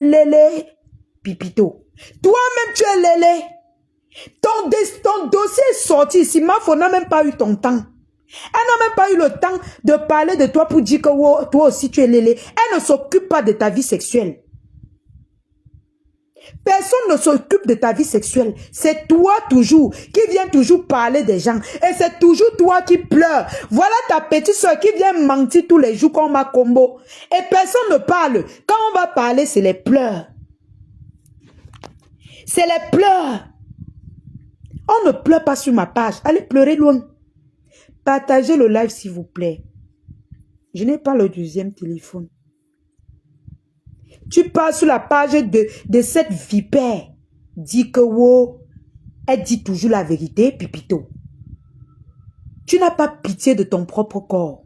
Lélé, Pipito. Toi-même, tu es Lélé. Ton dossier est sorti ici. Mafo n'a même pas eu ton temps. Elle n'a même pas eu le temps de parler de toi pour dire que oh, toi aussi tu es Lélé. Elle ne s'occupe pas de ta vie sexuelle. Personne ne s'occupe de ta vie sexuelle. C'est toi toujours qui viens toujours parler des gens. Et c'est toujours toi qui pleures. Voilà ta petite soeur qui vient mentir tous les jours comme ma combo. Et personne ne parle. Quand on va parler, c'est les pleurs. C'est les pleurs. On ne pleure pas sur ma page. Allez pleurer loin. Partagez le live s'il vous plaît. Je n'ai pas le deuxième téléphone. Tu pars sur la page de cette vipère. Dis que wow, elle dit toujours la vérité, Pipito. Tu n'as pas pitié de ton propre corps.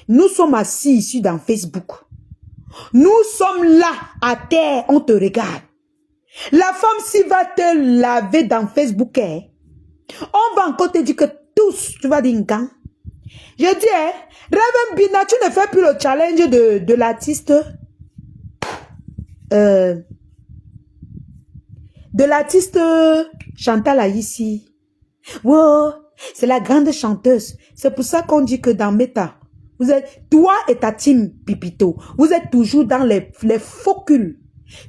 Nous sommes assis ici dans Facebook. Nous sommes là, à terre, on te regarde. La femme s'y va te laver dans Facebook. Hein? On va encore te dire que tous, tu vas dire un gang. Je dis, hein, Reverend Bina, tu ne fais plus le challenge de l'artiste. De l'artiste Chantal Aïssi. Wow, c'est la grande chanteuse. C'est pour ça qu'on dit que dans Meta, vous êtes, toi et ta team Pipito, vous êtes toujours dans les faux culs.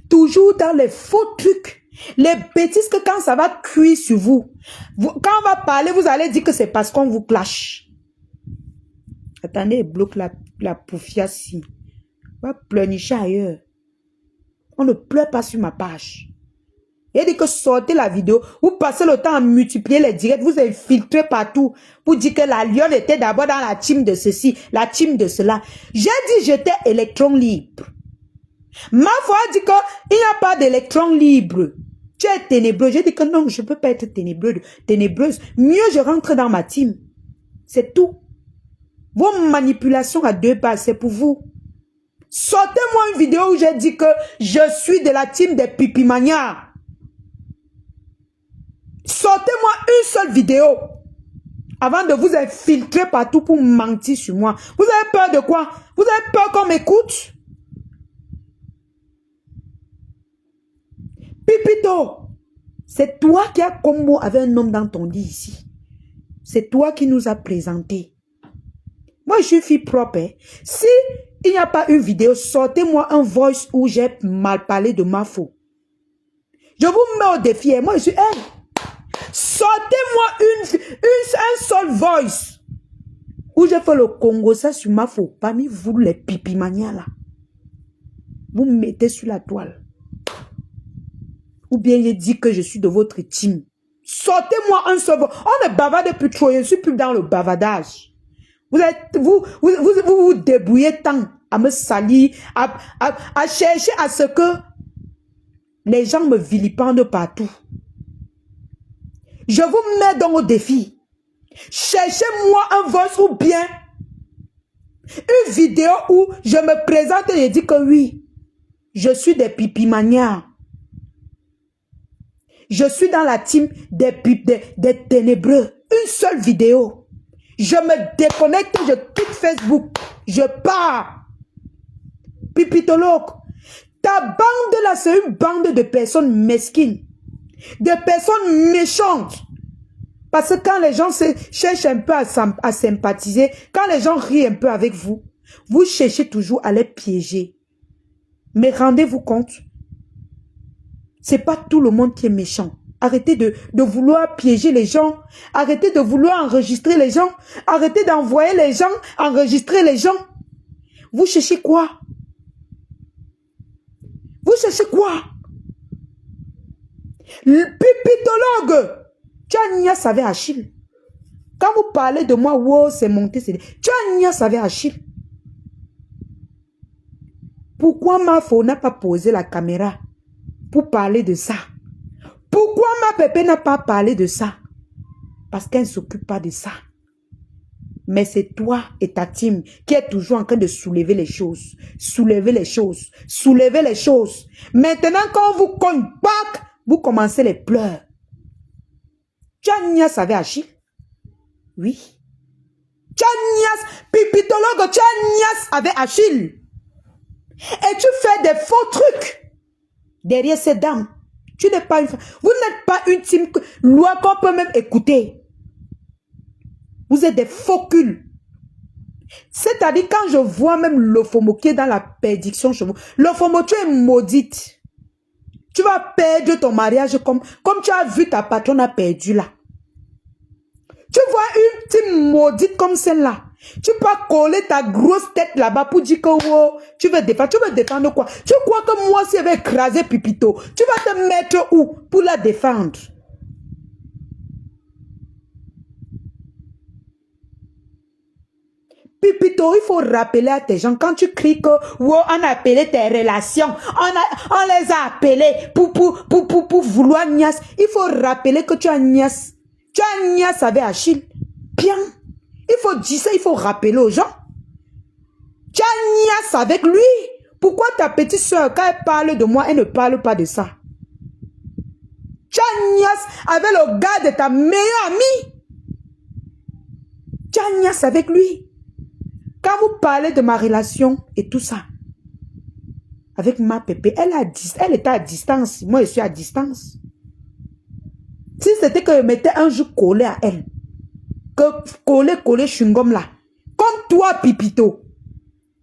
Toujours dans les faux trucs. Les bêtises que quand ça va cuire sur vous, quand on va parler, vous allez dire que c'est parce qu'on vous clash. Attendez, bloque la poufiacie. On va pleurnicher ailleurs. On ne pleure pas sur ma page. Il dit que sortez la vidéo, vous passez le temps à multiplier les directs, vous infiltrez partout pour dire que la lionne était d'abord dans la team de ceci, la team de cela. J'ai dit j'étais électron libre. Ma foi dit qu'il n'y a pas d'électron libre. Tu es ténébreux. J'ai dit que non, je ne peux pas être ténébreuse. Mieux je rentre dans ma team. C'est tout. Vos manipulations à deux pas, c'est pour vous. Sortez-moi une vidéo où j'ai dit que je suis de la team des pipimanias. Sortez-moi une seule vidéo avant de vous infiltrer partout pour mentir sur moi. Vous avez peur de quoi? Vous avez peur qu'on m'écoute? Pipito, c'est toi qui as combo avec un homme dans ton lit ici. C'est toi qui nous as présenté. Moi, je suis fille propre. Hein. Si il n'y a pas une vidéo, sortez-moi un voice où j'ai mal parlé de ma faute. Je vous mets au défi. Hein. Moi, je suis... Hey, sortez-moi un seul voice où j'ai fait le Congo, ça sur ma faute. Parmi vous, les pipimanias là. Vous me mettez sur la toile. Ou bien il dit que je suis de votre team. Sortez-moi un seul voice. On ne bavarde plus trop. Je ne suis plus dans le bavardage. Vous débrouillez tant à me salir, à chercher à ce que les gens me vilipendent partout. Je vous mets donc au défi. Cherchez-moi un voice ou bien une vidéo où je me présente et je dis que oui, je suis des pipimanias. Je suis dans la team des ténébreux. Une seule vidéo. Je me déconnecte, je quitte Facebook. Je pars. Pipitologue. Ta bande là, c'est une bande de personnes mesquines. De personnes méchantes. Parce que quand les gens cherchent un peu à sympathiser, quand les gens rient un peu avec vous, vous cherchez toujours à les piéger. Mais rendez-vous compte, c'est pas tout le monde qui est méchant. Arrêtez de vouloir piéger les gens. Arrêtez de vouloir enregistrer les gens. Arrêtez d'envoyer les gens, enregistrer les gens. Vous cherchez quoi? Vous cherchez quoi? Le pipitologue. Tu as niasse avec Achille. Quand vous parlez de moi, wow, c'est monté, c'est... Tu as niasse avec Achille. Pourquoi ma faux n'a pas posé la caméra pour parler de ça? Pourquoi ma pépé n'a pas parlé de ça? Parce qu'elle ne s'occupe pas de ça. Mais c'est toi et ta team qui est toujours en train de soulever les choses. Soulever les choses. Soulever les choses. Maintenant, quand on vous cogne, bac, vous commencez les pleurs. Tu as niasse avec Achille? Oui. Tu as niasse, pipitologue, tu as niasse avec Achille. Et tu fais des faux trucs derrière ces dames. Tu n'es pas une femme. Vous n'êtes pas une team loi qu'on peut même écouter. Vous êtes des faux culs. C'est-à-dire quand je vois même l'Ophomo qui est dans la perdition chez vous. L'Ophomo, tu es maudite. Tu vas perdre ton mariage comme tu as vu ta patronne a perdu là. Tu vois une team maudite comme celle-là. Tu peux coller ta grosse tête là-bas pour dire que oh, tu veux défendre quoi? Tu crois que moi si je vais écraser Pipito, tu vas te mettre où pour la défendre? Pipito, il faut rappeler à tes gens, quand tu cries que oh, on a appelé tes relations, on les a appelés pour vouloir niasse, il faut rappeler que tu as niasse. Tu as niasse avec Achille. Bien. Il faut dire ça, il faut rappeler aux gens. Tu as niasse avec lui. Pourquoi ta petite soeur, quand elle parle de moi, elle ne parle pas de ça? Tu as niasse avec le gars de ta meilleure amie. Tu as niasse avec lui. Quand vous parlez de ma relation et tout ça, avec ma pépé, elle était à distance. Moi, je suis à distance. Si c'était que je mettais un jour collé à elle, que collé chewing-gum là, comme toi, Pipito,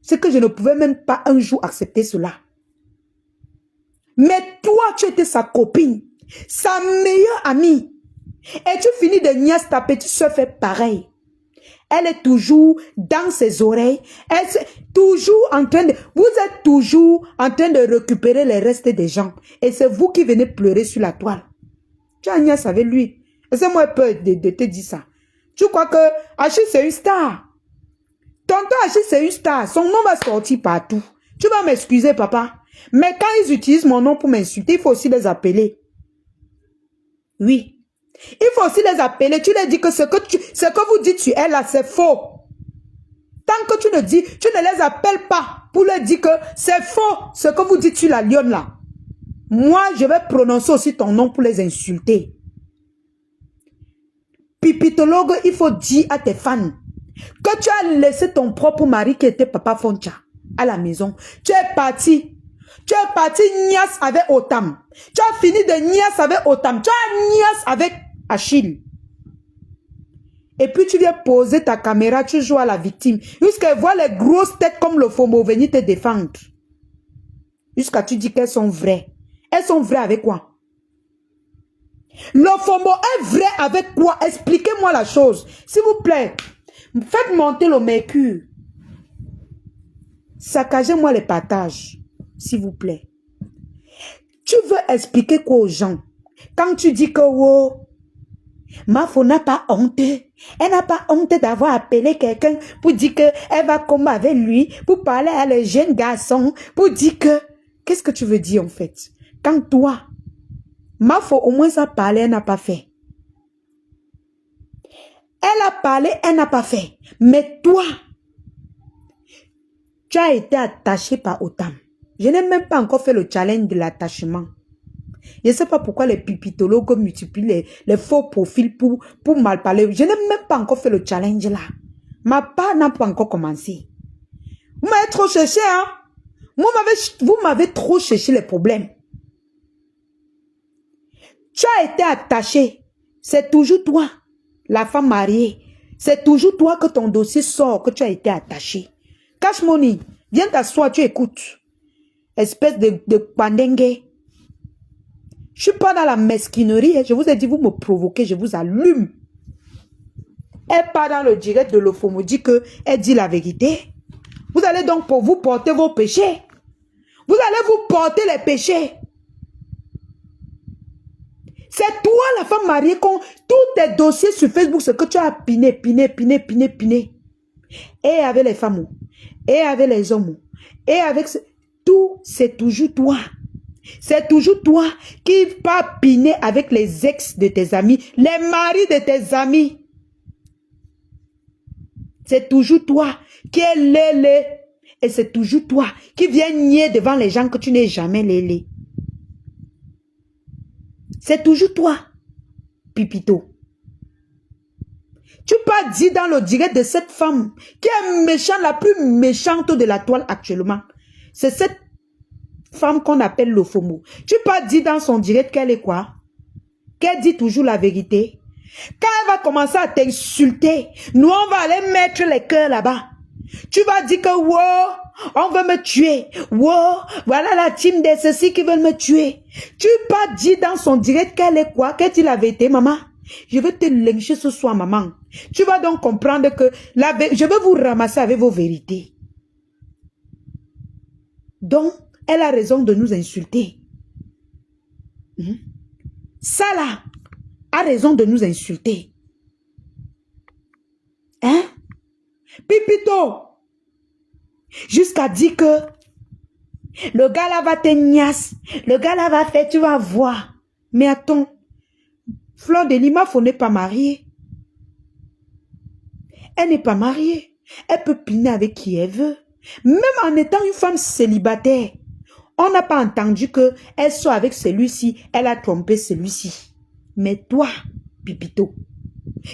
c'est que je ne pouvais même pas un jour accepter cela. Mais toi, tu étais sa copine, sa meilleure amie. Et tu finis de niaise, ta petite soeur fait pareil. Elle est toujours dans ses oreilles. Elle est toujours en train de... Vous êtes toujours en train de récupérer les restes des gens. Et c'est vous qui venez pleurer sur la toile. Tu as niaise avec lui. Laissez-moi peur de te dire ça. Tu crois que Achille c'est une star? Tonton Achille c'est une star. Son nom va sortir partout. Tu vas m'excuser, papa. Mais quand ils utilisent mon nom pour m'insulter, il faut aussi les appeler. Oui. Il faut aussi les appeler. Tu leur dis que ce que vous dites sur elle là, c'est faux. Tant que tu ne les appelles pas pour leur dire que c'est faux ce que vous dites sur la lionne là. Moi, je vais prononcer aussi ton nom pour les insulter. Pipitologue, il faut dire à tes fans que tu as laissé ton propre mari qui était Papa Foncha à la maison. Tu es parti. Tu es parti niasse avec Otam. Tu as fini de niasse avec Otam. Tu as niasse avec Achille. Et puis tu viens poser ta caméra, tu joues à la victime. Jusqu'à voir les grosses têtes comme le FOMO venir te défendre. Jusqu'à tu dis qu'elles sont vraies. Elles sont vraies avec quoi? Le FOMO est vrai avec quoi? Expliquez-moi la chose. S'il vous plaît, faites monter le mercure. Saccagez-moi les partages. S'il vous plaît. Tu veux expliquer quoi aux gens? Quand tu dis que oh, Mafo n'a pas honte. Elle n'a pas honte d'avoir appelé quelqu'un pour dire qu'elle va combattre avec lui, pour parler à le jeune garçon, pour dire que... Qu'est-ce que tu veux dire en fait? Quand toi, Mafo au moins a parlé, elle n'a pas fait. Elle a parlé, elle n'a pas fait. Mais toi, tu as été attaché par Otam. Je n'ai même pas encore fait le challenge de l'attachement. Je ne sais pas pourquoi les pipitologues multiplient les faux profils pour mal parler. Je n'ai même pas encore fait le challenge là. Ma part n'a pas encore commencé. Vous m'avez trop cherché, hein? Vous m'avez trop cherché les problèmes. Tu as été attaché. C'est toujours toi, la femme mariée. C'est toujours toi que ton dossier sort, que tu as été attaché. Cash Money, viens t'asseoir, tu écoutes. Espèce de pandingue. Je ne suis pas dans la mesquinerie. Je vous ai dit, vous me provoquez, je vous allume. Elle part dans le direct de l'Ophomo, dit qu'elle dit la vérité. Vous allez donc pour vous porter vos péchés. Vous allez vous porter les péchés. C'est toi, la femme mariée, tous tes dossiers sur Facebook, ce que tu as piné. Et avec les femmes, et avec les hommes, et avec... Tout, c'est toujours toi. C'est toujours toi qui vas piner avec les ex de tes amis, les maris de tes amis. C'est toujours toi qui es lélé. Et c'est toujours toi qui viens nier devant les gens que tu n'es jamais lélé. C'est toujours toi, Pipito. Tu peux dire dans le direct de cette femme qui est méchante, la plus méchante de la toile actuellement. C'est cette femme qu'on appelle le FOMO. Tu peux pas dire dans son direct qu'elle est quoi? Qu'elle dit toujours la vérité. Quand elle va commencer à t'insulter, nous on va aller mettre les cœurs là-bas. Tu vas dire que wow, on veut me tuer. Wow, voilà la team de ceux-ci qui veulent me tuer. Tu peux pas dire dans son direct qu'elle est quoi? Qu'elle dit la vérité, maman. Je vais te lyncher ce soir, maman. Tu vas donc comprendre que je vais vous ramasser avec vos vérités. Donc, elle a raison de nous insulter. Ça là, a raison de nous insulter. Hein? Pipito, jusqu'à dire que le gars là va te niasse, le gars là va faire, tu vas voir. Mais attends, Fleur de Lima, faut n'est pas mariée. Elle n'est pas mariée. Elle peut piner avec qui elle veut. Même en étant une femme célibataire, on n'a pas entendu qu'elle soit avec celui-ci, elle a trompé celui-ci. Mais toi, Pipito,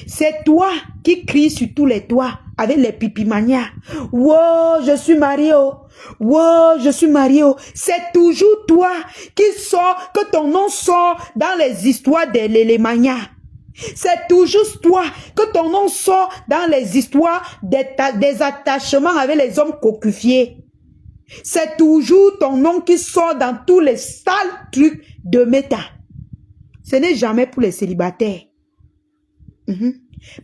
c'est toi qui cries sur tous les toits avec les pipimanias. Wow, je suis marié. Wow, je suis marié. C'est toujours toi qui sors, que ton nom sort dans les histoires des lélémanias. C'est toujours toi que ton nom sort dans les histoires des attachements avec les hommes cocufiés. C'est toujours ton nom qui sort dans tous les sales trucs de méta. Ce n'est jamais pour les célibataires.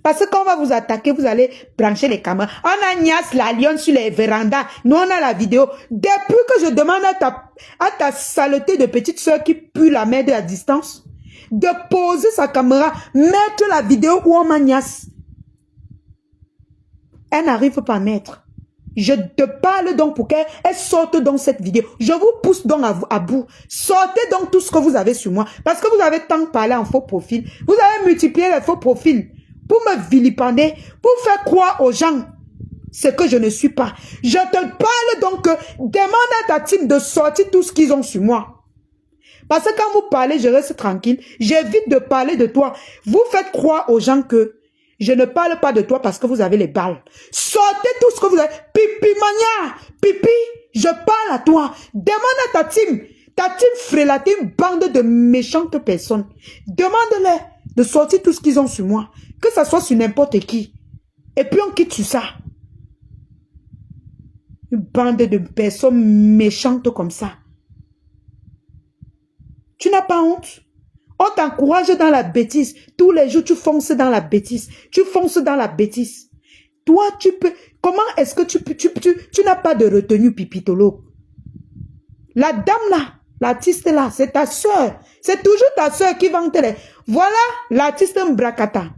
Parce que quand on va vous attaquer, vous allez brancher les caméras. On a Nias la lionne sur les vérandas. Nous, on a la vidéo. Depuis que je demande à ta saleté de petite soeur qui pue la merde à distance, de poser sa caméra, mettre la vidéo où on m'a Nias. Elle n'arrive pas à mettre. Je te parle donc pour qu'elle sorte dans cette vidéo. Je vous pousse donc à bout. Sortez donc tout ce que vous avez sur moi. Parce que vous avez tant parlé en faux profil. Vous avez multiplié les faux profils pour me vilipender, pour faire croire aux gens ce que je ne suis pas. Je te parle donc, demande à ta team de sortir tout ce qu'ils ont sur moi. Parce que quand vous parlez, je reste tranquille. J'évite de parler de toi. Vous faites croire aux gens que je ne parle pas de toi parce que vous avez les balles. Sortez tout ce que vous avez. Pipi mania, pipi, je parle à toi. Demande à ta team frélatée, une bande de méchantes personnes. Demande-leur de sortir tout ce qu'ils ont sur moi. Que ça soit sur n'importe qui. Et puis on quitte sur ça. Une bande de personnes méchantes comme ça. Tu n'as pas honte? On t'encourage dans la bêtise. Tous les jours, tu fonces dans la bêtise. Tu fonces dans la bêtise. Toi, tu peux... Comment est-ce que tu n'as pas de retenue, Pipitolo? La dame là, l'artiste là, c'est ta soeur. C'est toujours ta soeur qui vante les... Voilà l'artiste Mbrakata.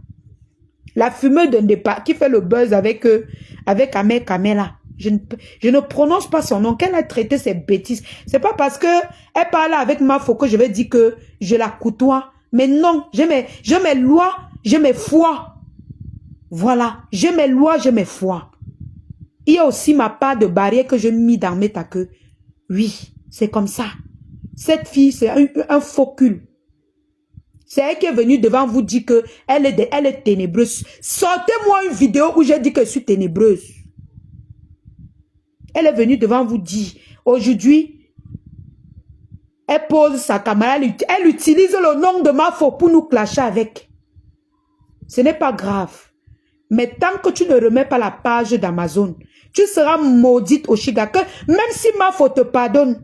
La fumeuse de départ qui fait le buzz avec Amel Kamela. Je ne prononce pas son nom. Qu'elle a traité ses bêtises. C'est pas parce que elle parle avec Mafo que je vais dire que je la côtoie. Mais non, j'ai mes lois, j'ai mes foi. Voilà, j'ai mes lois, j'ai mes foi. Il y a aussi ma part de barrière que je mis dans mes taqueux. Oui, c'est comme ça. Cette fille, c'est un faux cul. C'est elle qui est venue devant vous dire que elle est ténébreuse. Sortez-moi une vidéo où j'ai dit que je suis ténébreuse. Elle est venue devant vous dire, aujourd'hui, elle pose sa caméra, elle utilise le nom de Mafo pour nous clasher avec. Ce n'est pas grave. Mais tant que tu ne remets pas la page d'Amazon, tu seras maudite au Shigaka. Même si Mafo te pardonne,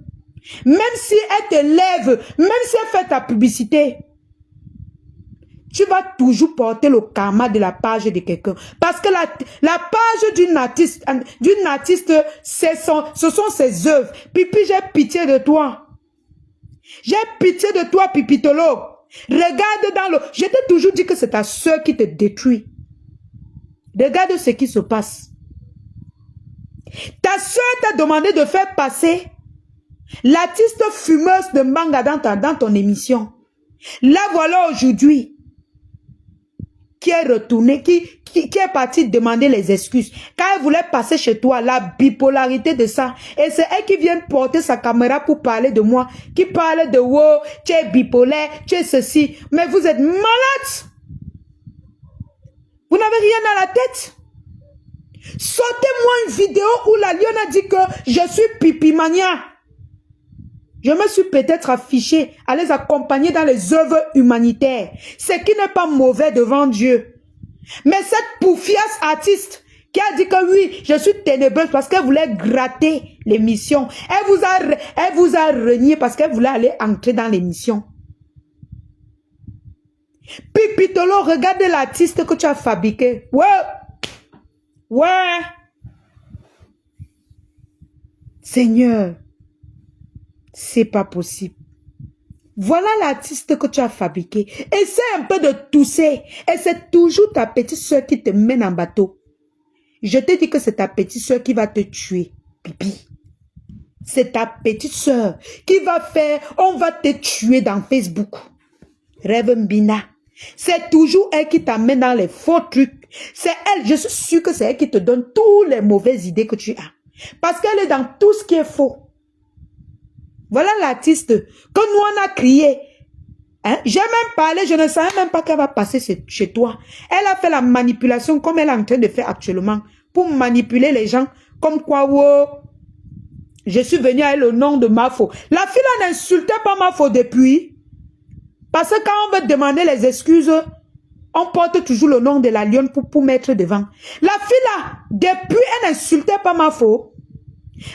même si elle te lève, même si elle fait ta publicité, tu vas toujours porter le karma de la page de quelqu'un. Parce que la page d'une artiste, ce sont ses œuvres. Pipi, j'ai pitié de toi. J'ai pitié de toi, Pipitolo. Regarde dans le... Je t'ai toujours dit que c'est ta soeur qui te détruit. Regarde ce qui se passe. Ta soeur t'a demandé de faire passer l'artiste fumeuse de manga dans ton émission. Là, voilà aujourd'hui qui est retourné, qui est parti demander les excuses. Quand elle voulait passer chez toi, la bipolarité de ça. Et c'est elle qui vient porter sa caméra pour parler de moi. Qui parle de, wow, tu es bipolaire, tu es ceci. Mais vous êtes malade. Vous n'avez rien à la tête. Sortez-moi une vidéo où la lionne a dit que je suis pipimania. Je me suis peut-être affiché à les accompagner dans les œuvres humanitaires. Ce qui n'est pas mauvais devant Dieu. Mais cette poufiasse artiste qui a dit que oui, je suis ténébreuse parce qu'elle voulait gratter l'émission. Elle vous a renié parce qu'elle voulait aller entrer dans l'émission. Pipitolo, regardez l'artiste que tu as fabriqué. Ouais. Ouais. Seigneur, c'est pas possible. Voilà l'artiste que tu as fabriqué. Essaie un peu de tousser. Et c'est toujours ta petite soeur qui te mène en bateau. Je te dis que c'est ta petite soeur qui va te tuer, pipi. C'est ta petite soeur qui va faire, on va te tuer dans Facebook. Rêve Mbina. C'est toujours elle qui t'amène dans les faux trucs. C'est elle, je suis sûre que c'est elle qui te donne toutes les mauvaises idées que tu as. Parce qu'elle est dans tout ce qui est faux. Voilà l'artiste que nous on a crié. Hein? J'ai même parlé, je ne savais même pas qu'elle va passer chez toi. Elle a fait la manipulation comme elle est en train de faire actuellement. Pour manipuler les gens. Comme quoi, wow, je suis venue à elle au nom de Mafo. La fille là n'insultait pas Mafo depuis. Parce que quand on veut demander les excuses, on porte toujours le nom de la lionne pour mettre devant. La fille là, depuis, elle n'insultait pas Mafo.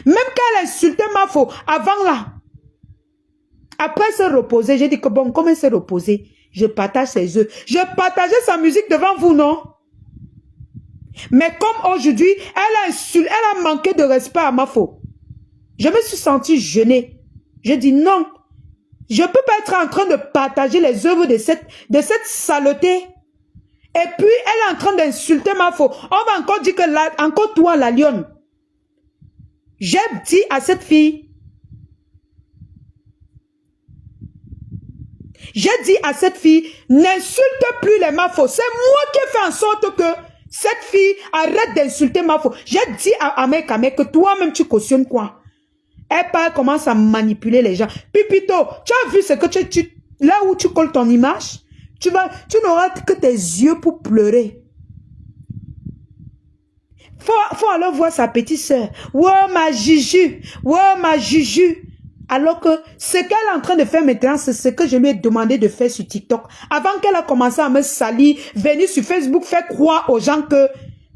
Même quand elle insultait Mafo, avant là, après se reposer, j'ai dit que bon, comme elle s'est reposée, je partage ses œufs. Je partageais sa musique devant vous, non? Mais comme aujourd'hui, elle a manqué de respect à Mafo. Je me suis sentie gênée. Je dis non. Je ne peux pas être en train de partager les œuvres de cette saleté. Et puis, elle est en train d'insulter Mafo. On va encore dire que encore toi, la lionne. J'ai dit à cette fille, n'insulte plus les Mafo. C'est moi qui ai fait en sorte que cette fille arrête d'insulter Mafo. J'ai dit à Amekame que toi-même tu cautionnes quoi. Elle commence à manipuler les gens. Pipito, tu as vu ce que là où tu colles ton image, tu n'auras que tes yeux pour pleurer. Faut alors voir sa petite soeur. Wow, ma Juju. Wow, ma Juju. Alors que ce qu'elle est en train de faire maintenant, c'est ce que je lui ai demandé de faire sur TikTok. Avant qu'elle a commencé à me salir, venir sur Facebook, faire croire aux gens que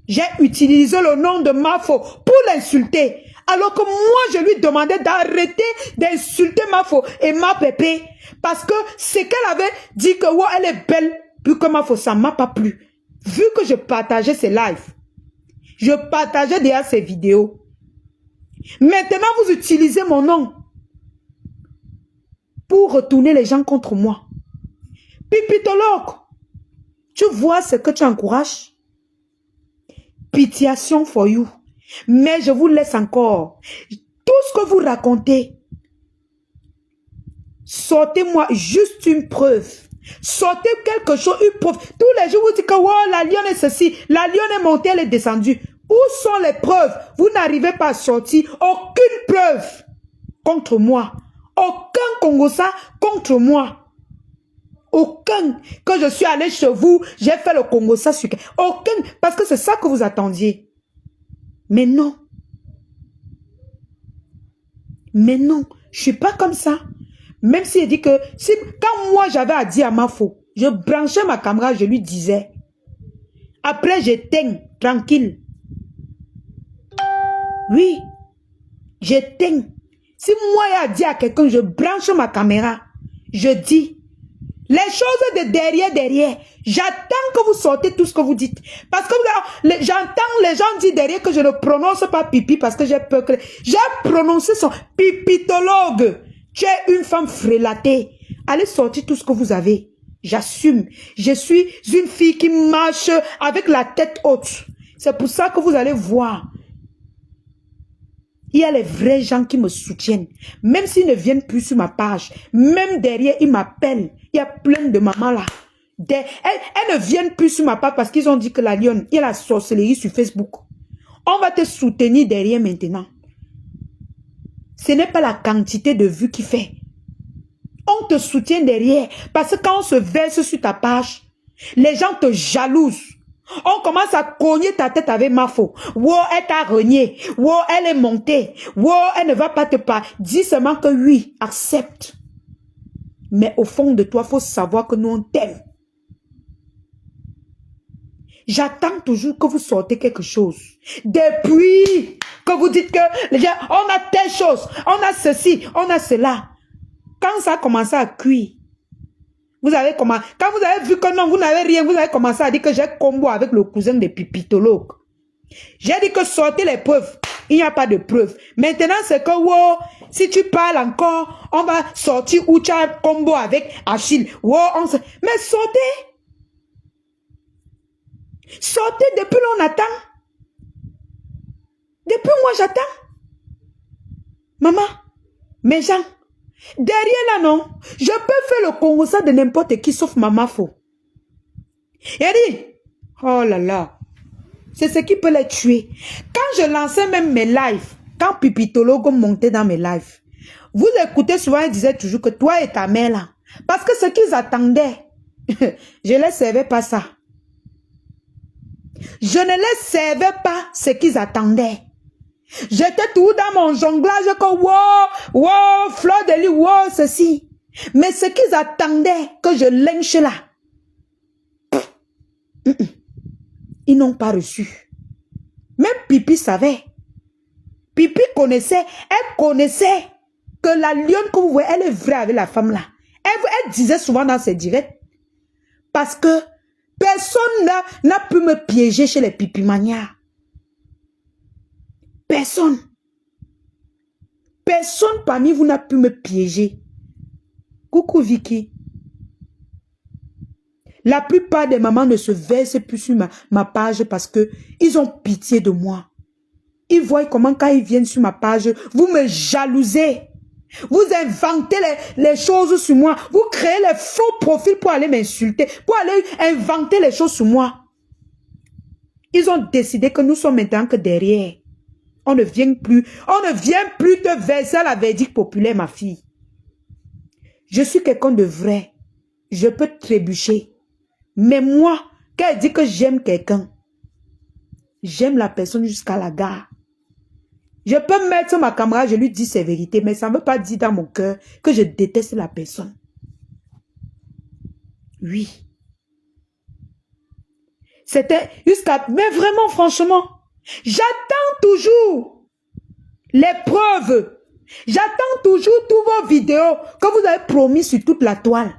j'ai utilisé le nom de Mafo pour l'insulter. Alors que moi, je lui demandais d'arrêter d'insulter Mafo et ma pépé. Parce que ce qu'elle avait dit que wow, elle est belle, plus que Mafo, ça ne m'a pas plu. Vu que je partageais ses lives, je partageais déjà ses vidéos. Maintenant, vous utilisez mon nom pour retourner les gens contre moi. Pipitologue, tu vois ce que tu encourages? Pitiation for you. Mais je vous laisse encore. Tout ce que vous racontez, sortez-moi juste une preuve. Sortez quelque chose, une preuve. Tous les jours, vous dites que wow, la lionne est ceci, la lionne est montée, elle est descendue. Où sont les preuves? Vous n'arrivez pas à sortir aucune preuve contre moi. Aucun Congossa contre moi. Aucun. Que je suis allé chez vous, j'ai fait le Congossa sur... Aucun. Parce que c'est ça que vous attendiez. Mais non. Mais non. Je ne suis pas comme ça. Même s'il dit que... quand moi j'avais à dire à Mafo, je branchais ma caméra, je lui disais. Après j'éteins, tranquille. Oui. J'éteins. Si moi j'ai à dire à quelqu'un, je branche ma caméra, je dis, les choses de derrière, j'attends que vous sortez tout ce que vous dites. Parce que j'entends les gens dire derrière que je ne prononce pas pipi parce que j'ai peur que... J'ai prononcé son pipitologue. Tu es une femme frélatée. Allez sortir tout ce que vous avez. J'assume. Je suis une fille qui marche avec la tête haute. C'est pour ça que vous allez voir. Il y a les vrais gens qui me soutiennent. Même s'ils ne viennent plus sur ma page. Même derrière, ils m'appellent. Il y a plein de mamans là. Elles ne viennent plus sur ma page parce qu'ils ont dit que la lionne, il y a la sorcellerie sur Facebook. On va te soutenir derrière maintenant. Ce n'est pas la quantité de vues qui fait. On te soutient derrière. Parce que quand on se verse sur ta page, les gens te jalousent. On commence à cogner ta tête avec ma faux. Wow, elle t'a renié. Wow, elle est montée. Wow, elle ne va pas te parler. Dis seulement que oui, accepte. Mais au fond de toi, il faut savoir que nous, on t'aime. J'attends toujours que vous sortez quelque chose. Depuis que vous dites que on a telle chose, on a ceci, on a cela. Quand ça a commencé à cuire, vous avez commencé, quand vous avez vu que non, vous n'avez rien, vous avez commencé à dire que j'ai combo avec le cousin des pipitologues. J'ai dit que sortez les preuves. Il n'y a pas de preuves. Maintenant, c'est que, wow, si tu parles encore, on va sortir où tu as un combo avec Achille. Wow, mais sortez. Sortez, depuis là, on attend. Depuis moi, j'attends. Maman, mes gens, derrière là, non, je peux faire le Congo ça de n'importe qui sauf maman faux. Il dit, oh là là, c'est ce qui peut les tuer. Quand je lançais même mes lives, quand Pipitologo montait dans mes lives, vous écoutez souvent, ils disaient toujours que toi et ta mère là, parce que ce qu'ils attendaient, je ne les servais pas ça. Je ne les servais pas ce qu'ils attendaient. J'étais tout dans mon jonglage que wow, wow, fleur de lis, wow, ceci. Mais ce qu'ils attendaient que je lynche là, ils n'ont pas reçu. Même Pipi savait. Pipi connaissait, elle connaissait que la lionne que vous voyez, elle est vraie avec la femme là. Elle disait souvent dans ses directs. Parce que personne n'a pu me piéger chez les pipimanias. Personne. Personne parmi vous n'a pu me piéger. Coucou Vicky. La plupart des mamans ne se versent plus sur ma page parce que ils ont pitié de moi. Ils voient comment quand ils viennent sur ma page, vous me jalousez. Vous inventez les choses sur moi. Vous créez les faux profils pour aller m'insulter, pour aller inventer les choses sur moi. Ils ont décidé que nous sommes maintenant que derrière. On ne vient plus te verser à la verdict populaire, ma fille. Je suis quelqu'un de vrai. Je peux trébucher. Mais moi, quand elle dit que j'aime quelqu'un, j'aime la personne jusqu'à la gare. Je peux mettre ma caméra, je lui dis ses vérités, mais ça ne veut pas dire dans mon cœur que je déteste la personne. Oui. C'était jusqu'à... Mais vraiment, franchement, j'attends toujours les preuves. J'attends toujours toutes vos vidéos que vous avez promis sur toute la toile.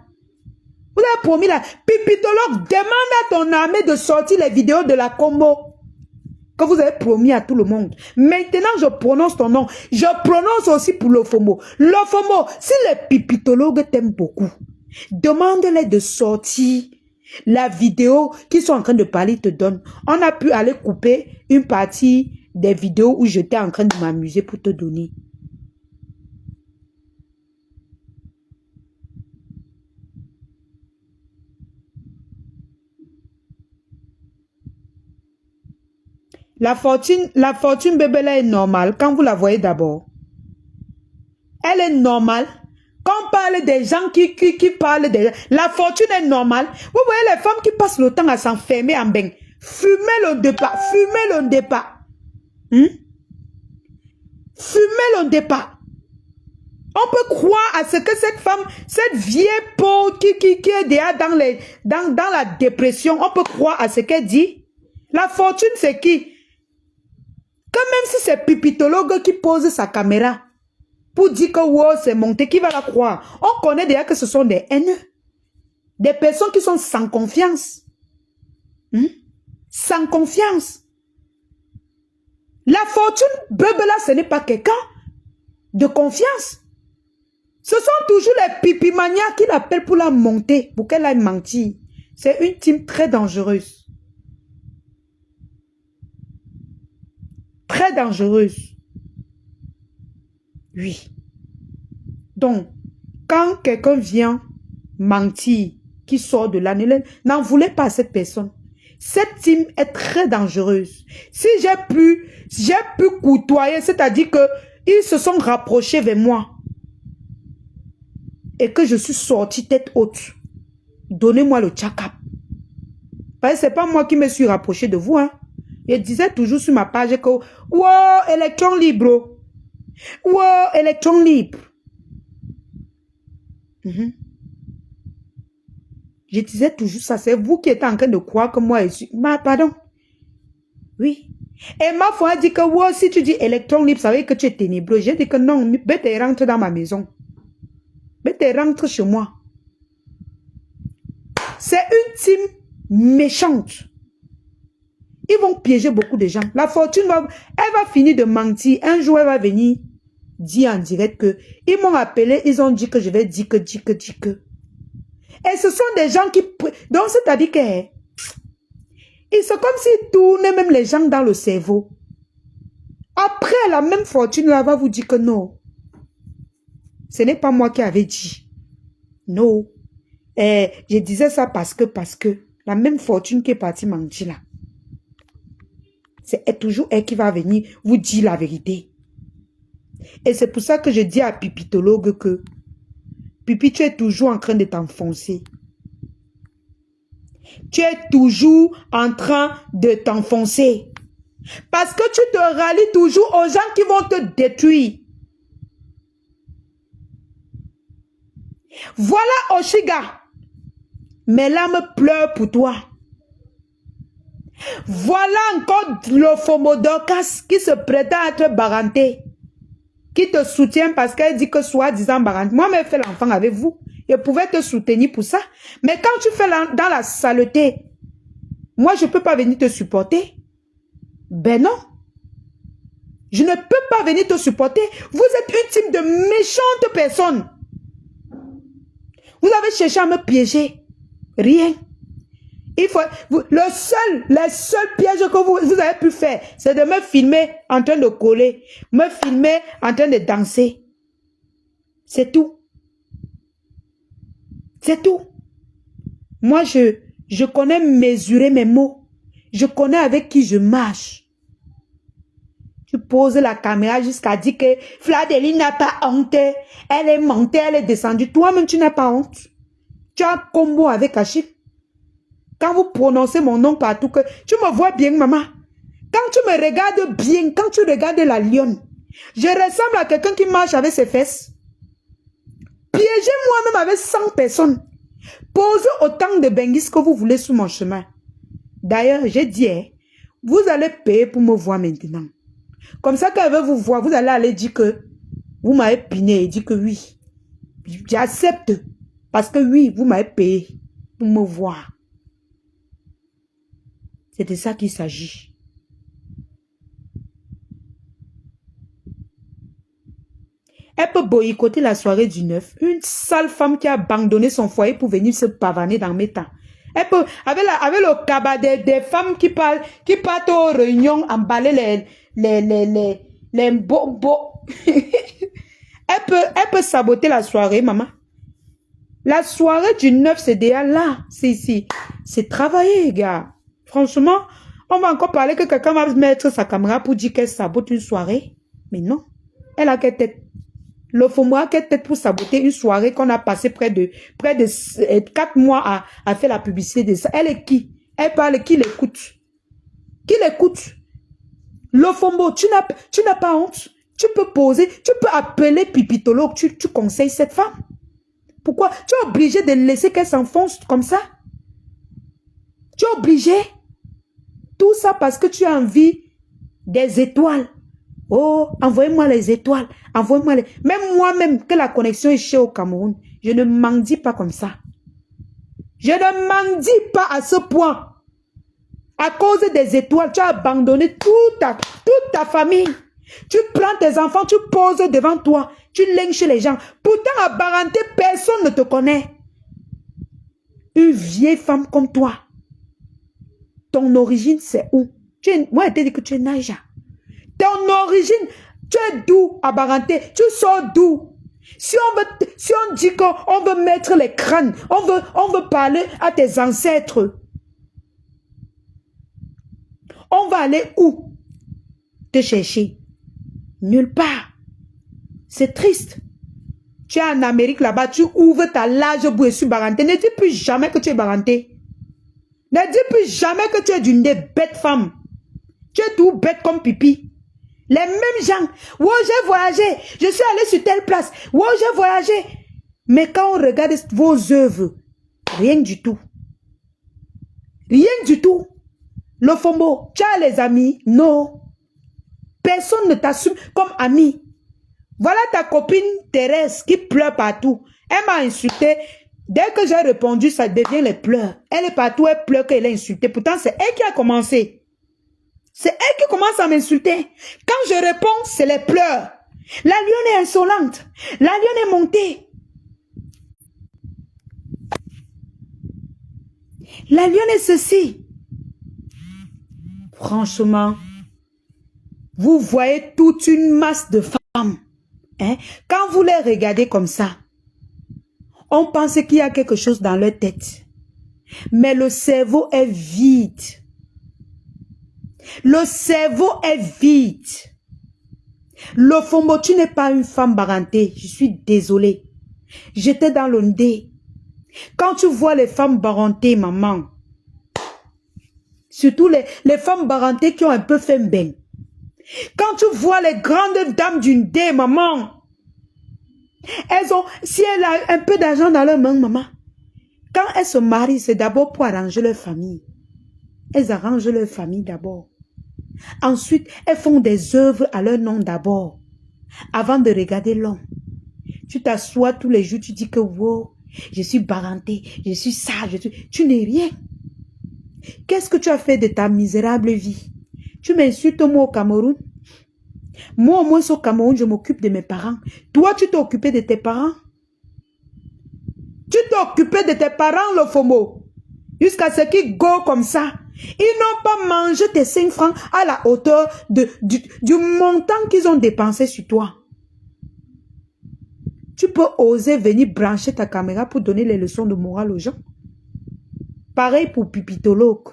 Vous avez promis là. Pipitologue, demande à ton armée de sortir les vidéos de la combo que vous avez promis à tout le monde. Maintenant, je prononce ton nom. Je prononce aussi pour l'OFOMO. L'OFOMO, si les pipitologues t'aiment beaucoup, demande-les de sortir la vidéo qu'ils sont en train de parler, te donne. On a pu aller couper une partie des vidéos où j'étais en train de m'amuser pour te donner. La fortune bébé là est normale quand vous la voyez d'abord. Elle est normale. Quand on parle des gens qui parlent de... La fortune est normale. Vous voyez les femmes qui passent le temps à s'enfermer en bain. Fumez le départ. Fumez le départ. Fumez le départ. On peut croire à ce que cette femme, cette vieille peau qui est déjà dans la dépression, on peut croire à ce qu'elle dit. La fortune, c'est qui? Que même si c'est Pipitologue qui pose sa caméra pour dire que wow, c'est monté, qui va la croire? On connaît déjà que ce sont des haineux. Des personnes qui sont sans confiance. Sans confiance. La fortune, là, ce n'est pas quelqu'un de confiance. Ce sont toujours les pipimanias qui l'appellent pour la monter, pour qu'elle aille mentir. C'est une team très dangereuse. Très dangereuse. Oui. Donc, quand quelqu'un vient mentir, qui sort de là, n'en voulez pas à cette personne. Cette team est très dangereuse. Si j'ai pu côtoyer, c'est-à-dire que ils se sont rapprochés vers moi et que je suis sortie tête haute, donnez-moi le tchakap. Parce que c'est pas moi qui me suis rapproché de vous. Hein. Je disais toujours sur ma page que wow, électron libre. Wow, électron libre. Je disais toujours ça. C'est vous qui êtes en train de croire que moi, je suis... Pardon. Oui. Et ma foi dit que wow, si tu dis électron libre, ça veut dire que tu es ténébreux. J'ai dit que non, bête rentre dans ma maison. Bête rentre chez moi. C'est une team méchante. Ils vont piéger beaucoup de gens. La fortune, elle va finir de mentir. Un jour, elle va venir dire en direct que ils m'ont appelé, ils ont dit que je vais dire que. Et ce sont des gens qui... Donc, c'est-à-dire que... C'est comme s'ils tournaient même les gens dans le cerveau. Après, la même fortune, là, va vous dire que non. Ce n'est pas moi qui avais dit. Non. Et je disais ça parce que la même fortune qui est partie mentir là. C'est toujours elle qui va venir vous dire la vérité. Et c'est pour ça que je dis à Pipitologue que Pipi, tu es toujours en train de t'enfoncer. Tu es toujours en train de t'enfoncer. Parce que tu te rallies toujours aux gens qui vont te détruire. Voilà Oshiga. Mes larmes pleurent pour toi. Voilà encore le Fomodocas qui se prétend être baranté. Qui te soutient parce qu'elle dit que soi-disant baranté. Moi, je fais l'enfant avec vous. Je pouvais te soutenir pour ça. Mais quand tu fais dans la saleté, moi, je ne peux pas venir te supporter. Ben non. Je ne peux pas venir te supporter. Vous êtes une team de méchantes personnes. Vous avez cherché à me piéger. Rien. Il faut, les seuls pièges que vous avez pu faire, c'est de me filmer en train de coller, me filmer en train de danser. C'est tout. C'est tout. Moi, je connais mesurer mes mots. Je connais avec qui je marche. Tu poses la caméra jusqu'à dire que Fladeline n'a pas honte. Elle est montée, elle est descendue. Toi-même, tu n'as pas honte. Tu as un combo avec Achille. Quand vous prononcez mon nom partout, que tu me vois bien, maman. Quand tu me regardes bien, quand tu regardes la lionne, je ressemble à quelqu'un qui marche avec ses fesses. Piégez moi-même avec 100 personnes. Posez autant de bengis que vous voulez sur mon chemin. D'ailleurs, j'ai dit, vous allez payer pour me voir maintenant. Comme ça, quand elle veut vous voir, vous allez aller dire que vous m'avez piné et dire que oui. J'accepte. Parce que oui, vous m'avez payé pour me voir. C'est de ça qu'il s'agit. Elle peut boycotter la soirée du 9. Une sale femme qui a abandonné son foyer pour venir se pavaner dans mes temps. Elle peut, avec le cabaret des femmes qui partent aux réunions, emballer les bobos. elle peut saboter la soirée, maman. La soirée du 9, c'est déjà là. C'est ici. C'est travailler, gars. Franchement, on va encore parler que quelqu'un va mettre sa caméra pour dire qu'elle sabote une soirée. Mais non. Elle a quelle tête? Le FOMO a quelle tête pour saboter une soirée qu'on a passé près de 4 mois à faire la publicité de ça. Elle est qui? Elle parle, qui l'écoute? Qui l'écoute? Le FOMO, tu n'as pas honte? Tu peux poser, tu peux appeler Pipitologue, tu conseilles cette femme. Pourquoi? Tu es obligé de laisser qu'elle s'enfonce comme ça? Tu es obligé? Tout ça parce que tu as envie des étoiles. Oh, envoyez-moi les étoiles. Envoyez-moi les... Même moi-même, que la connexion est chez au Cameroun, je ne mendie pas comme ça. Je ne mendie pas à ce point. À cause des étoiles, tu as abandonné toute ta famille. Tu prends tes enfants, tu poses devant toi. Tu lynches les gens. Pourtant, à Baranté, personne ne te connaît. Une vieille femme comme toi. Ton origine, c'est où? Moi, je t'ai dit que tu es Naija. Ton origine, tu es d'où à Baranté? Tu sors d'où? Si on dit qu'on veut mettre les crânes, on veut parler à tes ancêtres. On va aller où? Te chercher? Nulle part. C'est triste. Tu es en Amérique là-bas, tu ouvres ta large bouée sur Baranté. Ne dis plus jamais que tu es Baranté. Ne dis plus jamais que tu es d'une des bêtes femmes. Tu es tout bête comme pipi. Les mêmes gens. Oh, j'ai voyagé. Je suis allé sur telle place. Oh, j'ai voyagé. Mais quand on regarde vos œuvres, rien du tout. Rien du tout. Le Fombo, tu as les amis? Non. Personne ne t'assume comme ami. Voilà ta copine Thérèse qui pleure partout. Elle m'a insulté. Dès que j'ai répondu, ça devient les pleurs. Elle est partout, elle pleure qu'elle a insulté. Pourtant, c'est elle qui a commencé. C'est elle qui commence à m'insulter. Quand je réponds, c'est les pleurs. La lionne est insolente. La lionne est montée. La lionne est ceci. Franchement, vous voyez toute une masse de femmes. Hein? Quand vous les regardez comme ça, on pense qu'il y a quelque chose dans leur tête. Mais le cerveau est vide. Le cerveau est vide. Le Fombo, tu n'es pas une femme barantée. Je suis désolée. J'étais dans le Ndé. Quand tu vois les femmes barantées, maman, surtout les femmes barantées qui ont un peu fait ben. Quand tu vois les grandes dames du Ndé, maman, elles ont, si elles ont un peu d'argent dans leur main, maman, quand elles se marient, c'est d'abord pour arranger leur famille. Elles arrangent leur famille d'abord. Ensuite, elles font des œuvres à leur nom d'abord. Avant de regarder l'homme. Tu t'assois tous les jours, tu dis que wow, je suis barantée, je suis ça, tu n'es rien. Qu'est-ce que tu as fait de ta misérable vie? Tu m'insultes moi au Cameroun? Moi au moins au Cameroun, je m'occupe de mes parents. Toi, tu t'es occupé de tes parents? Tu t'es occupé de tes parents, le Fombo. Jusqu'à ce qu'ils go comme ça. Ils n'ont pas mangé tes 5 francs à la hauteur du montant qu'ils ont dépensé sur toi. Tu peux oser venir brancher ta caméra pour donner les leçons de morale aux gens. Pareil pour Pipitologue.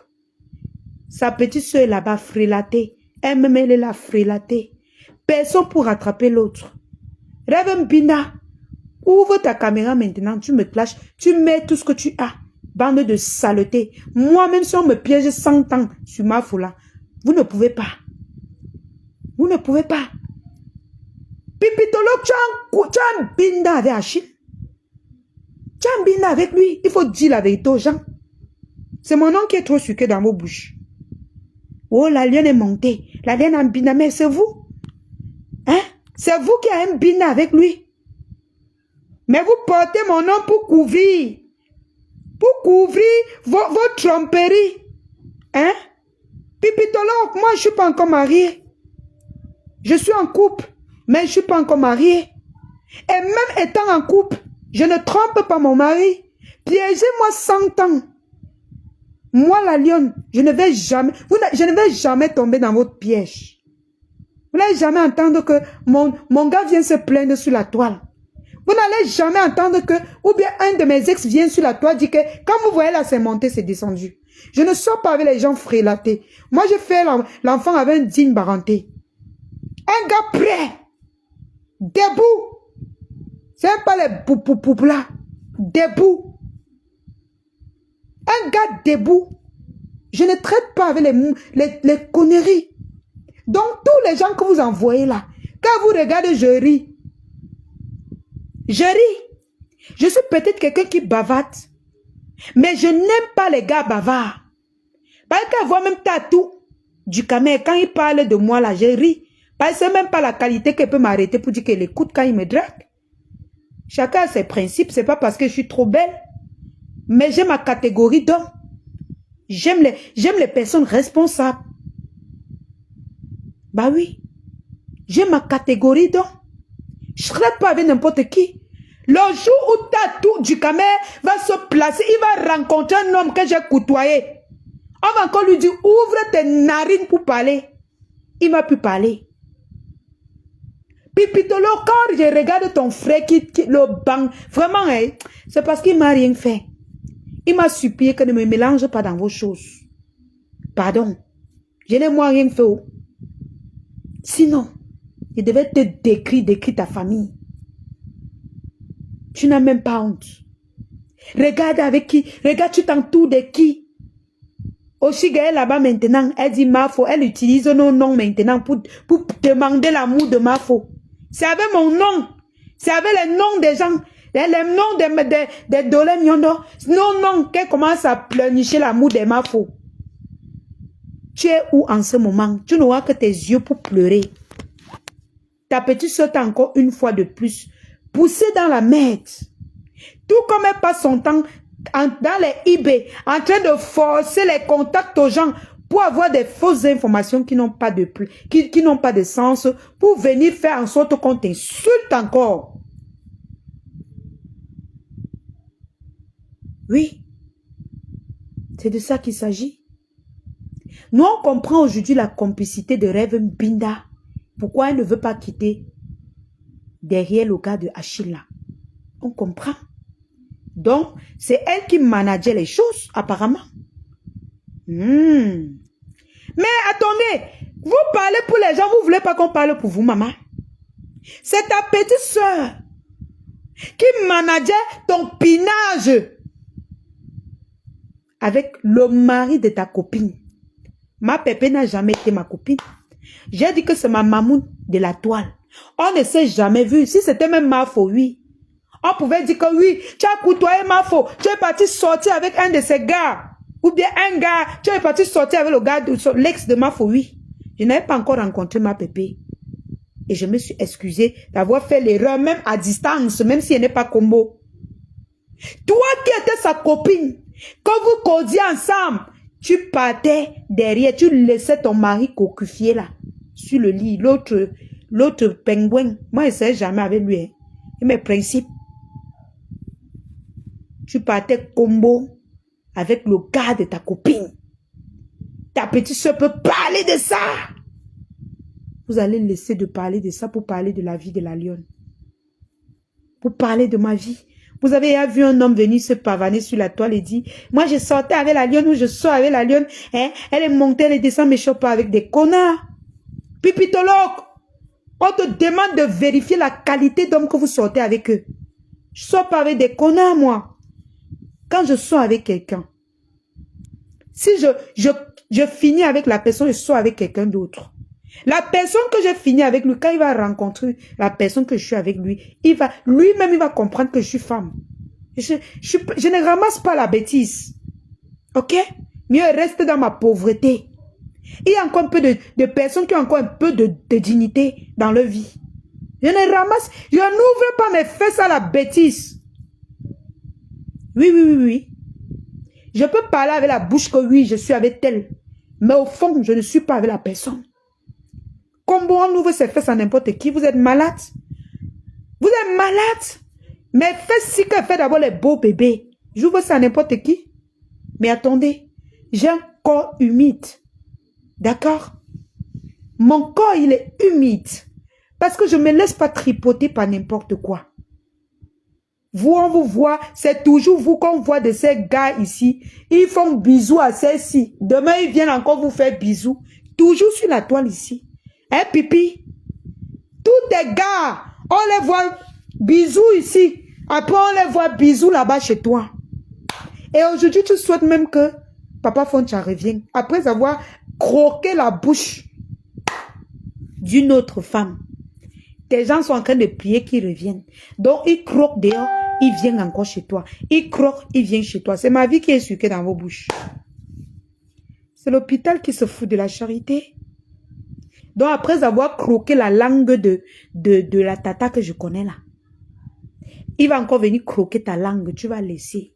Sa petite soeur est là-bas frélatée. Elle-même, elle est là frélatée. Personne pour rattraper l'autre. Rêve Mbina, ouvre ta caméra maintenant, tu me clashes, tu mets tout ce que tu as. Bande de saleté. Moi-même, si on me piège 100 ans sur ma foula, vous ne pouvez pas. Vous ne pouvez pas. Pipitologue, tu as un binda avec Achille. Tu as un binda avec lui. Il faut dire la vérité aux gens. C'est mon nom qui est trop sucré dans vos bouches. Oh, la lionne est montée. La lionne a un binda, mais c'est vous. Hein? C'est vous qui avez un binda avec lui. Mais vous portez mon nom pour couvrir. Pour couvrir vos tromperies. Hein? Pipitologue, moi je ne suis pas encore mariée. Je suis en couple, mais je ne suis pas encore mariée. Et même étant en couple, je ne trompe pas mon mari. Piégez-moi 100 ans. Moi la lionne, je ne vais jamais tomber dans votre piège. Vous n'allez jamais entendre que mon gars vient se plaindre sur la toile. Vous n'allez jamais entendre que, ou bien un de mes ex vient sur la toile, dit que quand vous voyez là, c'est monté, c'est descendu. Je ne sors pas avec les gens frélatés. Moi, je fais l'enfant avec un digne parenté. Un gars prêt, debout. C'est même pas les pou là. Debout. Un gars debout. Je ne traite pas avec les conneries. Donc, tous les gens que vous envoyez là, quand vous regardez, je ris. Je ris. Je suis peut-être quelqu'un qui bavarde. Mais je n'aime pas les gars bavards. Parce qu'à voir même Tatou du Cameroun, quand il parle de moi là, je ris. Parce que c'est même pas la qualité qu'elle peut m'arrêter pour dire qu'elle écoute quand il me drague. Chacun a ses principes. C'est pas parce que je suis trop belle. Mais j'ai ma catégorie d'homme. J'aime les personnes responsables. Bah oui. J'ai ma catégorie d'homme. Je ne traite pas avec n'importe qui. Le jour où Tatou du Cameroun va se placer, il va rencontrer un homme que j'ai côtoyé. On va encore lui dire, ouvre tes narines pour parler. Il ne va plus parler. Pipitolo, quand je regarde ton frère qui le bang, vraiment, hein, c'est parce qu'il ne m'a rien fait. Il m'a supplié que ne me mélange pas dans vos choses. Pardon. Je n'ai moi rien fait. Sinon, je devais te décrire ta famille. Tu n'as même pas honte. Regarde avec qui. Regarde, tu t'entoures de qui. Oshigaë là-bas maintenant, elle dit Mafo, elle utilise nos noms maintenant pour demander l'amour de Mafo. C'est avec mon nom. C'est avec les noms des gens. Les noms des Dolem Yondo. Non, qu'elle commence à pleurnicher l'amour des Mafo. Tu es où en ce moment? Tu n'auras que tes yeux pour pleurer. Ta petite soeur t'a encore une fois de plus poussée dans la merde. Tout comme elle passe son temps dans les eBay, en train de forcer les contacts aux gens pour avoir des fausses informations qui n'ont pas qui n'ont pas de sens, pour venir faire en sorte qu'on t'insulte encore. Oui, c'est de ça qu'il s'agit. Nous, on comprend aujourd'hui la complicité de Reverend Binda. Pourquoi elle ne veut pas quitter derrière le gars de Achille là. On comprend. Donc, c'est elle qui manageait les choses, apparemment. Mais attendez, vous parlez pour les gens, vous ne voulez pas qu'on parle pour vous, maman. C'est ta petite soeur qui manageait ton pinage avec le mari de ta copine. Ma pépé n'a jamais été ma copine. J'ai dit que c'est ma mamoune de la toile. On ne s'est jamais vu. Si c'était même Mafo, oui. On pouvait dire que oui, tu as côtoyé Mafo. Tu es parti sortir avec un de ses gars. Ou bien un gars, tu es parti sortir avec le gars, l'ex de Mafo, oui. Je n'avais pas encore rencontré ma pépé. Et je me suis excusée d'avoir fait l'erreur, même à distance, même si elle n'est pas combo. Toi qui étais sa copine, quand vous caudiez ensemble, tu partais derrière, tu laissais ton mari cocufier là, sur le lit. L'autre pingouin, moi je ne sais jamais avec lui. Hein. Et mes principes. Tu partais combo avec le gars de ta copine. Ta petite soeur peut parler de ça. Vous allez laisser de parler de ça pour parler de la vie de la lionne. Pour parler de ma vie. Vous avez vu un homme venir se pavaner sur la toile et dire, moi je sortais avec la lionne ou je sors avec la lionne. Hein? Elle est montée, elle descend, mais je ne sors pas avec des connards. Pipitologue, on te demande de vérifier la qualité d'homme que vous sortez avec eux. Je ne sors pas avec des connards, moi. Quand je sors avec quelqu'un, si je finis avec la personne, je sors avec quelqu'un d'autre. La personne que j'ai fini avec lui, quand il va rencontrer la personne que je suis avec lui, lui-même, il va comprendre que je suis femme. Je ne ramasse pas la bêtise. Ok? Mieux rester dans ma pauvreté. Il y a encore un peu de personnes qui ont encore un peu de dignité dans leur vie. Je n'ouvre pas mes fesses à la bêtise. Oui. Je peux parler avec la bouche que oui, je suis avec elle. Mais au fond, je ne suis pas avec la personne. Comme on ouvre ses fesses à n'importe qui, vous êtes malade. Vous êtes malade. Mes fesses, si qu'elle fait d'abord les beaux bébés, j'ouvre ça à n'importe qui. Mais attendez, j'ai un corps humide. D'accord? Mon corps, il est humide. Parce que je ne me laisse pas tripoter par n'importe quoi. Vous, on vous voit, c'est toujours vous qu'on voit de ces gars ici. Ils font bisous à celles-ci. Demain, ils viennent encore vous faire bisous. Toujours sur la toile ici. Hein, pipi? Tous tes gars, on les voit bisous ici. Après, on les voit bisous là-bas chez toi. Et aujourd'hui, tu souhaites même que Papa Foncha revienne. Après avoir croqué la bouche d'une autre femme. Tes gens sont en train de prier qu'ils reviennent. Donc, ils croquent dehors, ils viennent encore chez toi. Ils croquent, ils viennent chez toi. C'est ma vie qui est sucrée dans vos bouches. C'est l'hôpital qui se fout de la charité. Donc, après avoir croqué la langue de la tata que je connais là, il va encore venir croquer ta langue. Tu vas laisser.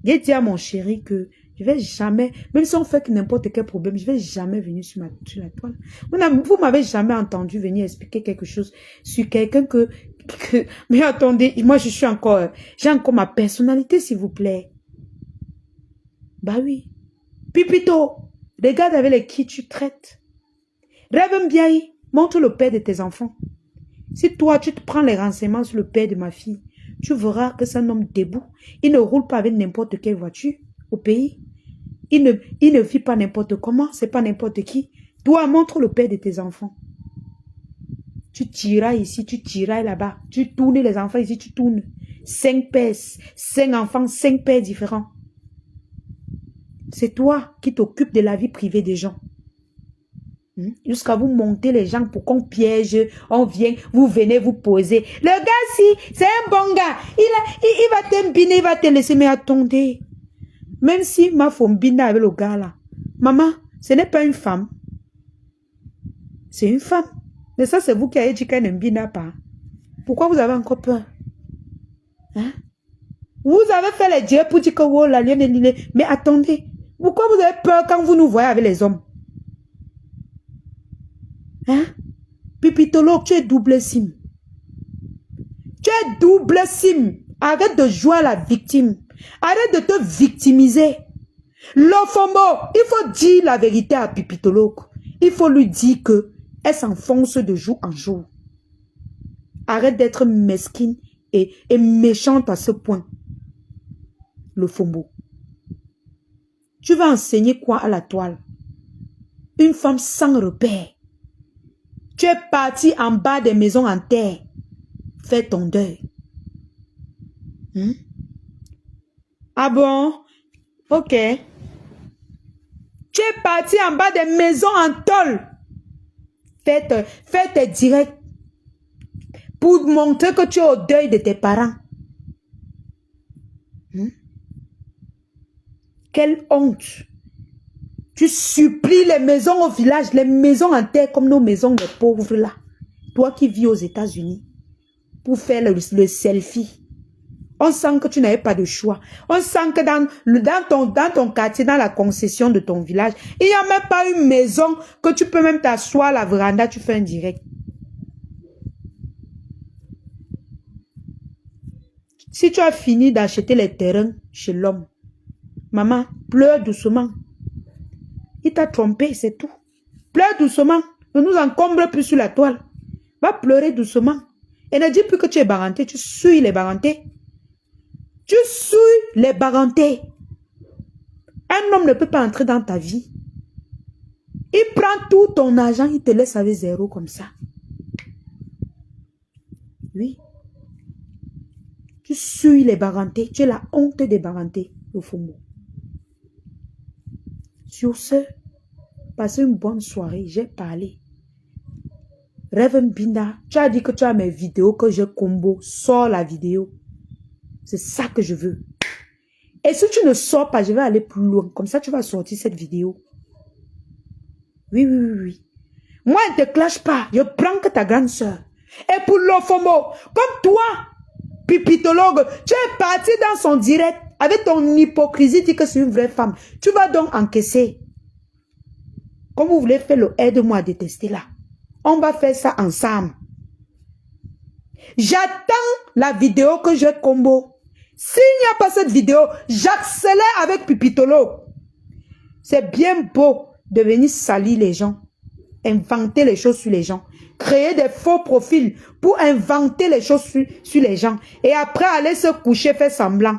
J'ai dit à mon chéri que je ne vais jamais, même si on fait n'importe quel problème, je ne vais jamais venir sur la toile. Vous ne m'avez jamais entendu venir expliquer quelque chose sur quelqu'un que... Mais attendez, moi je suis encore... J'ai encore ma personnalité, s'il vous plaît. Bah oui. Pipito, regarde avec qui tu traites. Rêve bien, montre le père de tes enfants. Si toi, tu te prends les renseignements sur le père de ma fille, tu verras que c'est un homme debout. Il ne roule pas avec n'importe quelle voiture au pays. Il ne vit pas n'importe comment. C'est pas n'importe qui. Toi, montre le père de tes enfants. Tu tiras ici, tu tiras là-bas. Tu tournes les enfants ici, tu tournes. 5 pères, 5 enfants, 5 pères différents. C'est toi qui t'occupes de la vie privée des gens. Jusqu'à vous monter les gens pour qu'on piège, on vient, vous venez vous poser. Le gars, si, c'est un bon gars. Il va t'embiner, il va te laisser. Mais attendez. Même si ma femme bina avec le gars là. Maman, ce n'est pas une femme. C'est une femme. Mais ça, c'est vous qui avez dit qu'elle n'embina pas. Pourquoi vous avez encore peur? Hein? Vous avez fait les dieux pour dire que oh, la lionne est lilée. Mais attendez. Pourquoi vous avez peur quand vous nous voyez avec les hommes? Hein? Pipitolo, tu es double sim. Tu es double sim. Arrête de jouer à la victime. Arrête de te victimiser. L'Ofombo, il faut dire la vérité à Pipitolo. Il faut lui dire que elle s'enfonce de jour en jour. Arrête d'être mesquine et méchante à ce point. L'Ofombo. Tu vas enseigner quoi à la toile? Une femme sans repère. Tu es parti en bas des maisons en terre. Fais ton deuil. Ah bon? Ok. Tu es parti en bas des maisons en tôle. Fais tes directs. Pour montrer que tu es au deuil de tes parents. Quelle honte. Tu supplies les maisons au village, les maisons en terre comme nos maisons de pauvres là. Toi qui vis aux États-Unis. Pour faire le selfie. On sent que tu n'avais pas de choix. On sent que dans ton quartier, dans la concession de ton village, il n'y a même pas une maison que tu peux même t'asseoir à la véranda, tu fais un direct. Si tu as fini d'acheter les terrains chez l'homme, maman, pleure doucement. Il t'a trompé, c'est tout. Pleure doucement. Ne nous encombre plus sur la toile. Va pleurer doucement. Et ne dis plus que tu es baranté. Tu suis les barantés. Tu suis les barantés. Un homme ne peut pas entrer dans ta vie. Il prend tout ton argent, il te laisse avec zéro comme ça. Oui. Tu suis les barantés. Tu es la honte des barantés, au fond. Sur ce, passez une bonne soirée. J'ai parlé. Reverend Binda, tu as dit que tu as mes vidéos que je combo. Sors la vidéo. C'est ça que je veux. Et si tu ne sors pas, je vais aller plus loin. Comme ça, tu vas sortir cette vidéo. Oui, oui, oui, oui. Moi, je ne te clash pas. Je prends que ta grande soeur. Et pour l'Ofombo, comme toi, pipitologue, tu es parti dans son direct avec ton hypocrisie, dit que c'est une vraie femme. Tu vas donc encaisser. Comme vous voulez faire le aide-moi à détester là. On va faire ça ensemble. J'attends la vidéo que je combo. S'il n'y a pas cette vidéo, j'accélère avec Pipitolo. C'est bien beau de venir salir les gens. Inventer les choses sur les gens. Créer des faux profils pour inventer les choses sur les gens. Et après aller se coucher, faire semblant.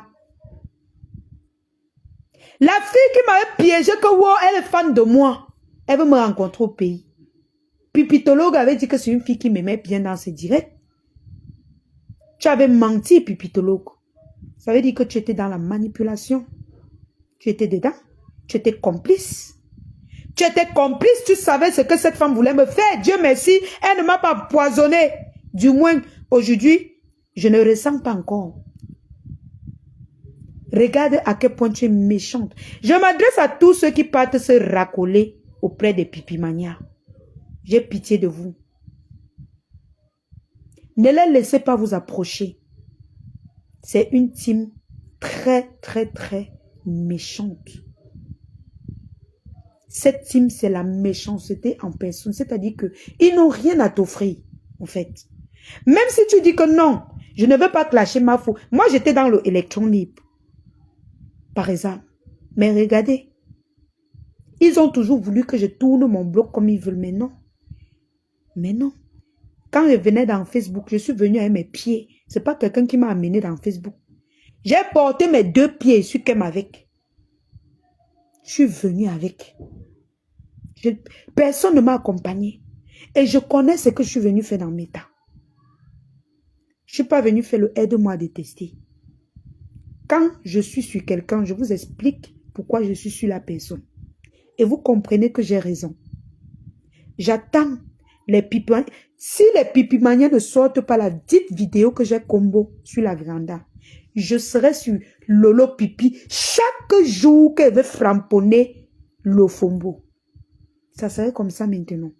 La fille qui m'avait piégé que wow, elle est fan de moi. Elle veut me rencontrer au pays. Pipitologue avait dit que c'est une fille qui m'aimait bien dans ses directs. Tu avais menti, Pipitologue. Ça veut dire que tu étais dans la manipulation. Tu étais dedans. Tu étais complice. Tu étais complice. Tu savais ce que cette femme voulait me faire. Dieu merci, elle ne m'a pas poisonné. Du moins, aujourd'hui, je ne ressens pas encore. Regarde à quel point tu es méchante. Je m'adresse à tous ceux qui partent se racoler auprès des pipimanias. J'ai pitié de vous. Ne les laissez pas vous approcher. C'est une team très, très, très méchante. Cette team, c'est la méchanceté en personne. C'est-à-dire qu'ils n'ont rien à t'offrir, en fait. Même si tu dis que non, je ne veux pas clasher ma fou. Moi, j'étais dans le électron libre. Par exemple. Mais regardez. Ils ont toujours voulu que je tourne mon blog comme ils veulent. Mais non. Mais non. Quand je venais dans Facebook, je suis venue avec mes pieds. Ce n'est pas quelqu'un qui m'a amené dans Facebook. J'ai porté mes 2 pieds et je suis comme avec. Je suis venue avec. Personne ne m'a accompagné. Et je connais ce que je suis venue faire dans mes temps. Je ne suis pas venue faire le aide-moi à détester. Quand je suis sur quelqu'un, je vous explique pourquoi je suis sur la personne. Et vous comprenez que j'ai raison. J'attends les pipimaniens. Si les pipimaniens ne sortent pas la petite vidéo que j'ai combo sur la véranda, je serai sur Lolo Pipi chaque jour qu'elle veut framponner le fombo. Ça serait comme ça maintenant.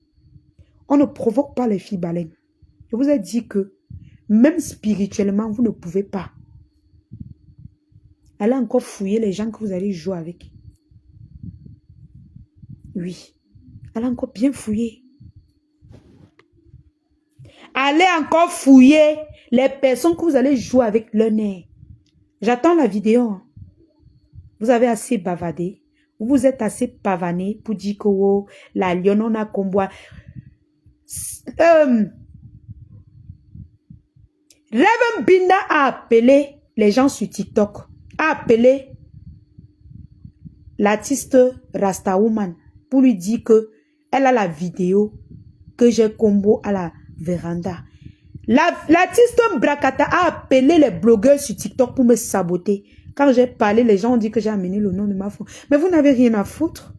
On ne provoque pas les filles baleines. Je vous ai dit que même spirituellement, vous ne pouvez pas. Allez encore fouiller les gens que vous allez jouer avec. Oui. Allez encore bien fouiller. Allez encore fouiller les personnes que vous allez jouer avec le nez. J'attends la vidéo. Vous avez assez bavardé. Vous êtes assez pavané pour dire que oh, la Lionona Combois. Reverend Binda a appelé les gens sur TikTok. A appelé l'artiste Rasta Woman pour lui dire que elle a la vidéo que j'ai combo à la véranda. L'artiste Brakata a appelé les blogueurs sur TikTok pour me saboter. Quand j'ai parlé, les gens ont dit que j'ai amené le nom de ma femme. Mais vous n'avez rien à foutre.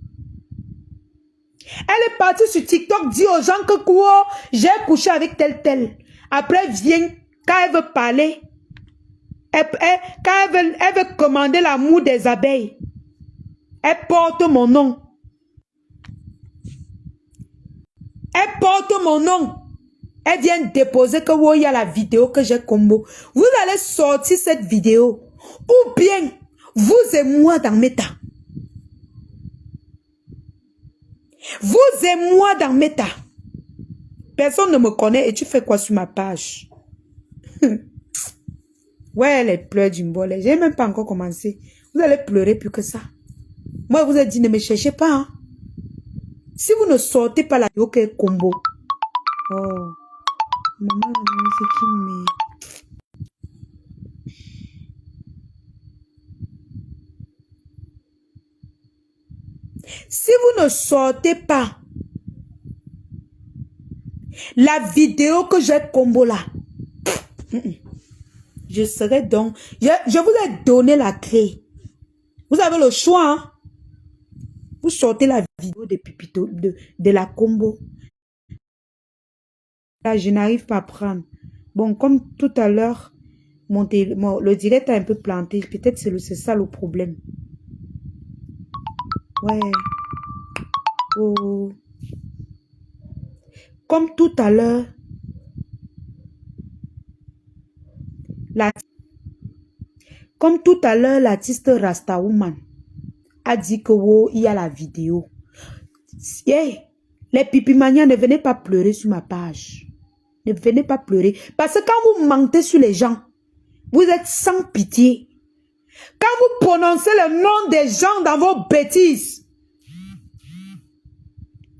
Elle est partie sur TikTok, dit aux gens que quoi, j'ai couché avec tel. Après, vient, quand elle veut parler, quand elle veut commander l'amour des abeilles, elle porte mon nom. Elle porte mon nom. Elle vient déposer que il y a la vidéo que j'ai combo. Vous allez sortir cette vidéo. Ou bien, vous et moi dans Meta. Vous et moi dans Meta. Personne ne me connaît et tu fais quoi sur ma page? Ouais, les pleurs du mbolé. J'ai même pas encore commencé. Vous allez pleurer plus que ça. Moi, je vous ai dit, ne me cherchez pas. Hein. Si vous ne sortez pas la vidéo que combo. Oh. Maman, c'est qui me... Si vous ne sortez pas la vidéo que j'ai combo là, je serai donc... Je vous ai donné la clé. Vous avez le choix. Hein? Vous sortez la vidéo de Pipito, de la combo. Là, je n'arrive pas à prendre. Bon, comme tout à l'heure, le direct a un peu planté. Peut-être c'est ça le problème. Ouais. Oh. Comme tout à l'heure, l'artiste Rasta Woman a dit que oh, il y a la vidéo. Yeah. Les pipimaniens, ne venez pas pleurer sur ma page. Ne venez pas pleurer. Parce que quand vous mentez sur les gens, vous êtes sans pitié. Quand vous prononcez le nom des gens dans vos bêtises,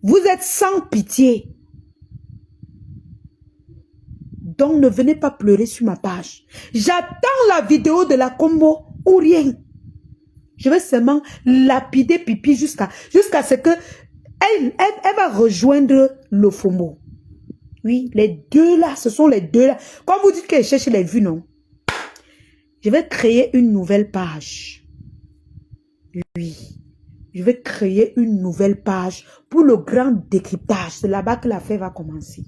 vous êtes sans pitié. Donc, ne venez pas pleurer sur ma page. J'attends la vidéo de la combo ou rien. Je vais seulement lapider Pipi jusqu'à ce que elle va rejoindre le FOMO. Oui, les deux là, ce sont les deux là. Quand vous dites qu'elle cherche les vues, non. Je vais créer une nouvelle page. Oui. Je vais créer une nouvelle page pour le grand décryptage. C'est là-bas que l'affaire va commencer.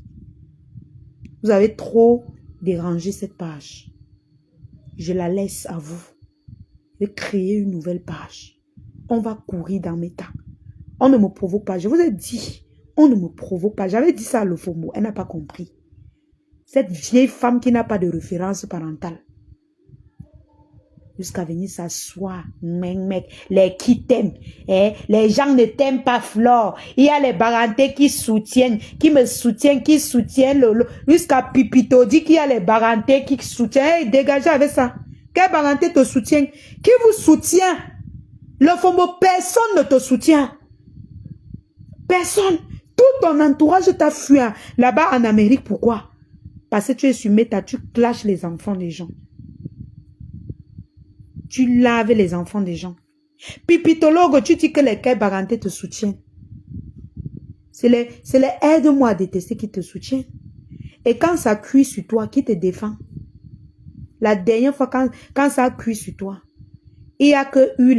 Vous avez trop dérangé cette page. Je la laisse à vous. Je vais créer une nouvelle page. On va courir dans mes temps. On ne me provoque pas. Je vous ai dit, on ne me provoque pas. J'avais dit ça à l'Ofomo. Elle n'a pas compris. Cette vieille femme qui n'a pas de référence parentale. Jusqu'à venir s'asseoir. Les qui t'aiment. Les gens ne t'aiment pas, Flore. Il y a les barantés qui soutiennent, qui me soutiennent, qui soutiennent. Jusqu'à Pipito dit qu'il y a les barantés qui soutiennent. Hey, dégagez avec ça. Quel baranté te soutient? Qui vous soutient? Le FOMO, personne ne te soutient. Personne. Tout ton entourage t'a fui là-bas en Amérique. Pourquoi? Parce que tu es sur Meta, tu clashes les enfants des gens. Tu laves les enfants des gens. Pipitologue, tu dis que les Kay Baranté te soutiennent. C'est les aide-moi à détester qui te soutiennent. Et quand ça cuit sur toi, qui te défend? La dernière fois, quand ça cuit sur toi, il n'y a que eu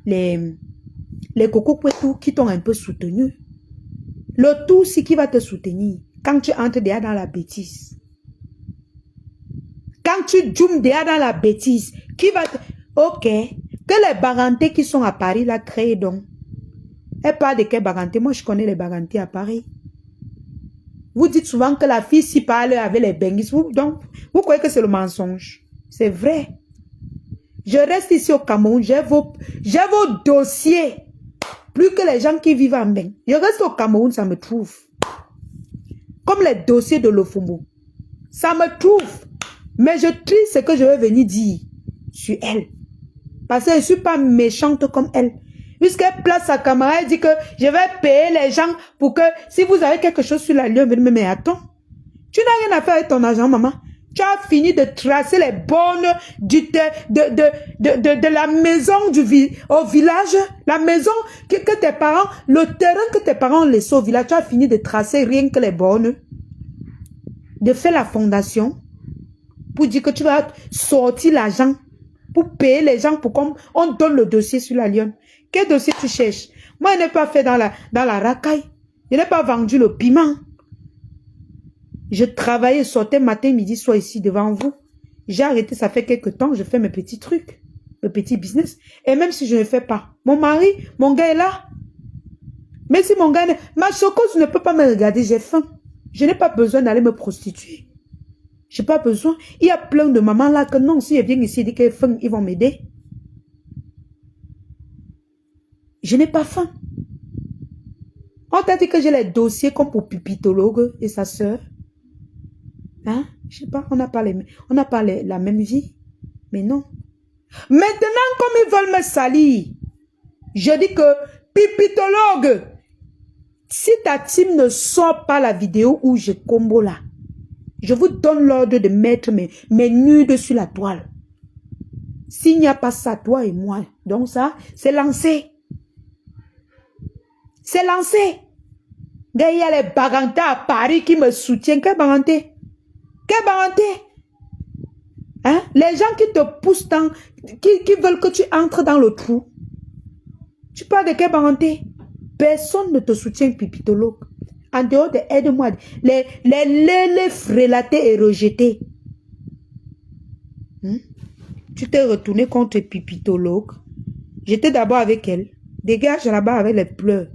les Coco Kwetou qui t'ont un peu soutenu. Le tout, c'est qui va te soutenir quand tu entres déjà dans la bêtise. Quand tu zoomes déjà dans la bêtise, qui va te... Ok, que les Barantés qui sont à Paris, là, créent donc. Elle parle de quel Baranté? Moi, je connais les Barantés à Paris. Vous dites souvent que la fille s'y parle avec les Benguis. Donc, vous croyez que c'est le mensonge? C'est vrai. Je reste ici au Cameroun. J'ai vos dossiers. Plus que les gens qui vivent en Beng. Je reste au Cameroun, ça me trouve. Comme les dossiers de Lofumbo. Ça me trouve. Mais je trie ce que je vais venir dire sur elle. Parce que je ne suis pas méchante comme elle. Puisqu'elle place sa caméra, elle dit que je vais payer les gens pour que si vous avez quelque chose sur la ligne, mais attends. Tu n'as rien à faire avec ton argent, maman. Tu as fini de tracer les bornes de la maison au village. La maison que tes parents, le terrain que tes parents ont laissé au village, tu as fini de tracer rien que les bornes. De faire la fondation. Pour dire que tu vas sortir l'argent. Pour payer les gens pour qu'on donne le dossier sur la Lyon. Quel dossier tu cherches? Moi, je n'ai pas fait dans la racaille. Je n'ai pas vendu le piment. Je travaillais, sortais matin, midi, soir ici devant vous. J'ai arrêté, ça fait quelques temps, je fais mes petits trucs, mes petits business. Et même si je ne fais pas, mon mari, mon gars est là. Mais si mon gars, ma chocouse ne peut pas me regarder, j'ai faim. Je n'ai pas besoin d'aller me prostituer. Je n'ai pas besoin. Il y a plein de mamans là que non, si je viens ici et dis qu'elles faim, ils vont m'aider. Je n'ai pas faim. On t'a dit que j'ai les dossiers comme pour Pipitologue et sa sœur. Hein? Je sais pas, on n'a pas la même vie. Mais non. Maintenant, comme ils veulent me salir, je dis que Pipitologue, si ta team ne sort pas la vidéo où je combo là, je vous donne l'ordre de mettre mes nudes sur la toile. S'il n'y a pas ça, toi et moi, donc ça, c'est lancé. C'est lancé. Il y a les Barantés à Paris qui me soutiennent. Quel Baranté? Quel Baranté? Hein? Les gens qui te poussent qui veulent que tu entres dans le trou. Tu parles de quel Baranté? Personne ne te soutient, Pipitologue. En dehors de aide-moi. Les frélatés et rejetés. Tu t'es retourné contre Pipitologue. J'étais d'abord avec elle. Dégage là-bas avec les pleurs.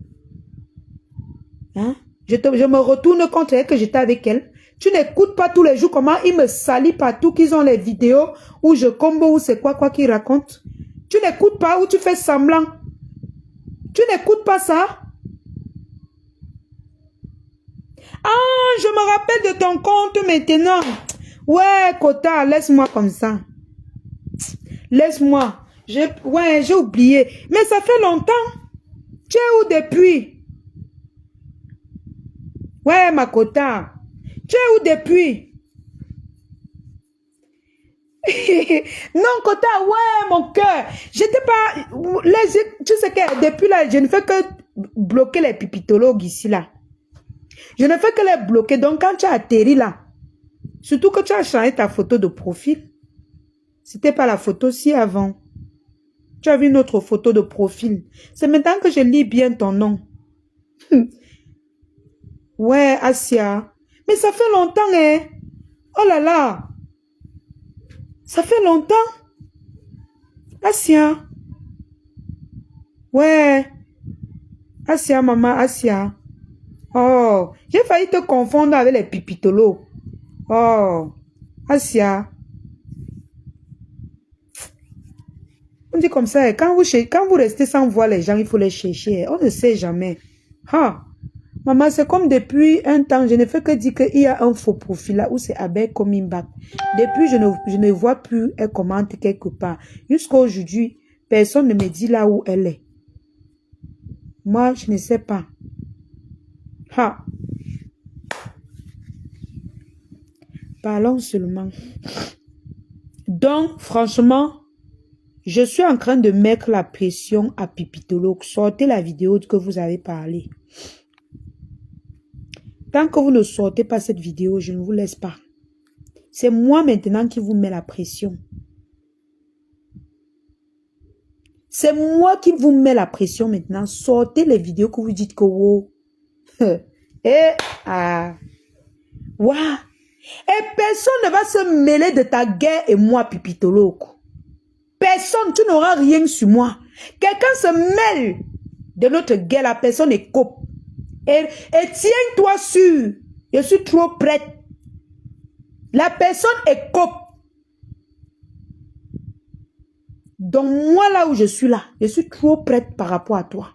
Hein? Je me retourne contre elle que j'étais avec elle. Tu n'écoutes pas tous les jours comment ils me salient partout, qu'ils ont les vidéos où je combo ou c'est quoi qu'ils racontent. Tu n'écoutes pas ou tu fais semblant. Tu n'écoutes pas ça. Ah, je me rappelle de ton compte maintenant. Ouais, Kota, laisse-moi comme ça. Laisse-moi. Ouais, j'ai oublié. Mais ça fait longtemps. Tu es où depuis? Ouais, ma Kota. Tu es où depuis? Non, Kota, ouais, mon cœur. J'étais pas... Tu sais que depuis là, je ne fais que bloquer les pipitologues ici, là. Je ne fais que les bloquer. Donc, quand tu as atterri là, surtout que tu as changé ta photo de profil, c'était pas la photo si avant. Tu as vu une autre photo de profil. C'est maintenant que je lis bien ton nom. Ouais, Asia. Mais ça fait longtemps, hein. Oh là là. Ça fait longtemps. Asia. Ouais. Asia, maman, Asia. Oh, j'ai failli te confondre avec les pipitolos. Oh, Asia. On dit comme ça, quand vous restez sans voir les gens, il faut les chercher. On ne sait jamais. Ah. Maman, c'est comme depuis un temps, je ne fais que dire qu'il y a un faux profil là où c'est Abel Komimbak. Depuis, je ne vois plus, elle commente quelque part. Jusqu'à aujourd'hui, personne ne me dit là où elle est. Moi, je ne sais pas. Ha. Parlons seulement. Donc, franchement, je suis en train de mettre la pression à Pipitologue. Sortez la vidéo que vous avez parlé. Tant que vous ne sortez pas cette vidéo, je ne vous laisse pas. C'est moi maintenant qui vous mets la pression. C'est moi qui vous mets la pression maintenant. Sortez les vidéos que vous dites que wow. Wow. Et personne ne va se mêler de ta guerre et moi, Pipitolo. Personne, tu n'auras rien sur moi. Quelqu'un se mêle de notre guerre, la personne est coupe. Et tiens-toi sûr, je suis trop prête. La personne est coupe. Donc moi là où je suis là, je suis trop prête par rapport à toi.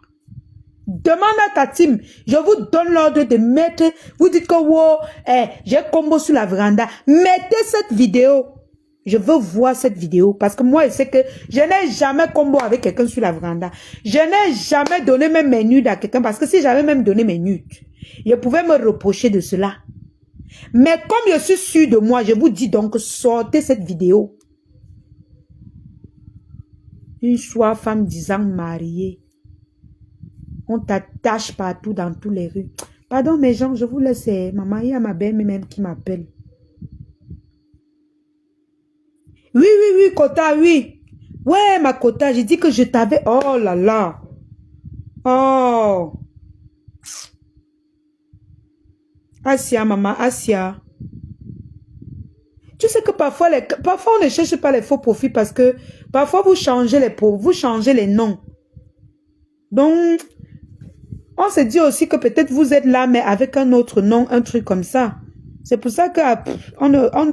Demande à ta team, je vous donne l'ordre de mettre, vous dites que wow, j'ai combo sur la véranda. Mettez cette vidéo. Je veux voir cette vidéo parce que moi je sais que je n'ai jamais combo avec quelqu'un sur la véranda. Je n'ai jamais donné même mes nudes à quelqu'un parce que si j'avais même donné mes nudes, je pouvais me reprocher de cela. Mais comme je suis sûr de moi, je vous dis donc sortez cette vidéo. Une fois femme disant mariée. On t'attache partout dans toutes les rues. Pardon mes gens, je vous laisse. Maman, il y a ma belle même qui m'appelle. Oui, oui, oui, Kota, oui. Ouais, ma Kota, j'ai dit que je t'avais... Oh là là. Oh. Asia, maman, Asia. Tu sais que parfois on ne cherche pas les faux profits parce que parfois vous changez les noms. Donc... On se dit aussi que peut-être vous êtes là, mais avec un autre nom, un truc comme ça. C'est pour ça que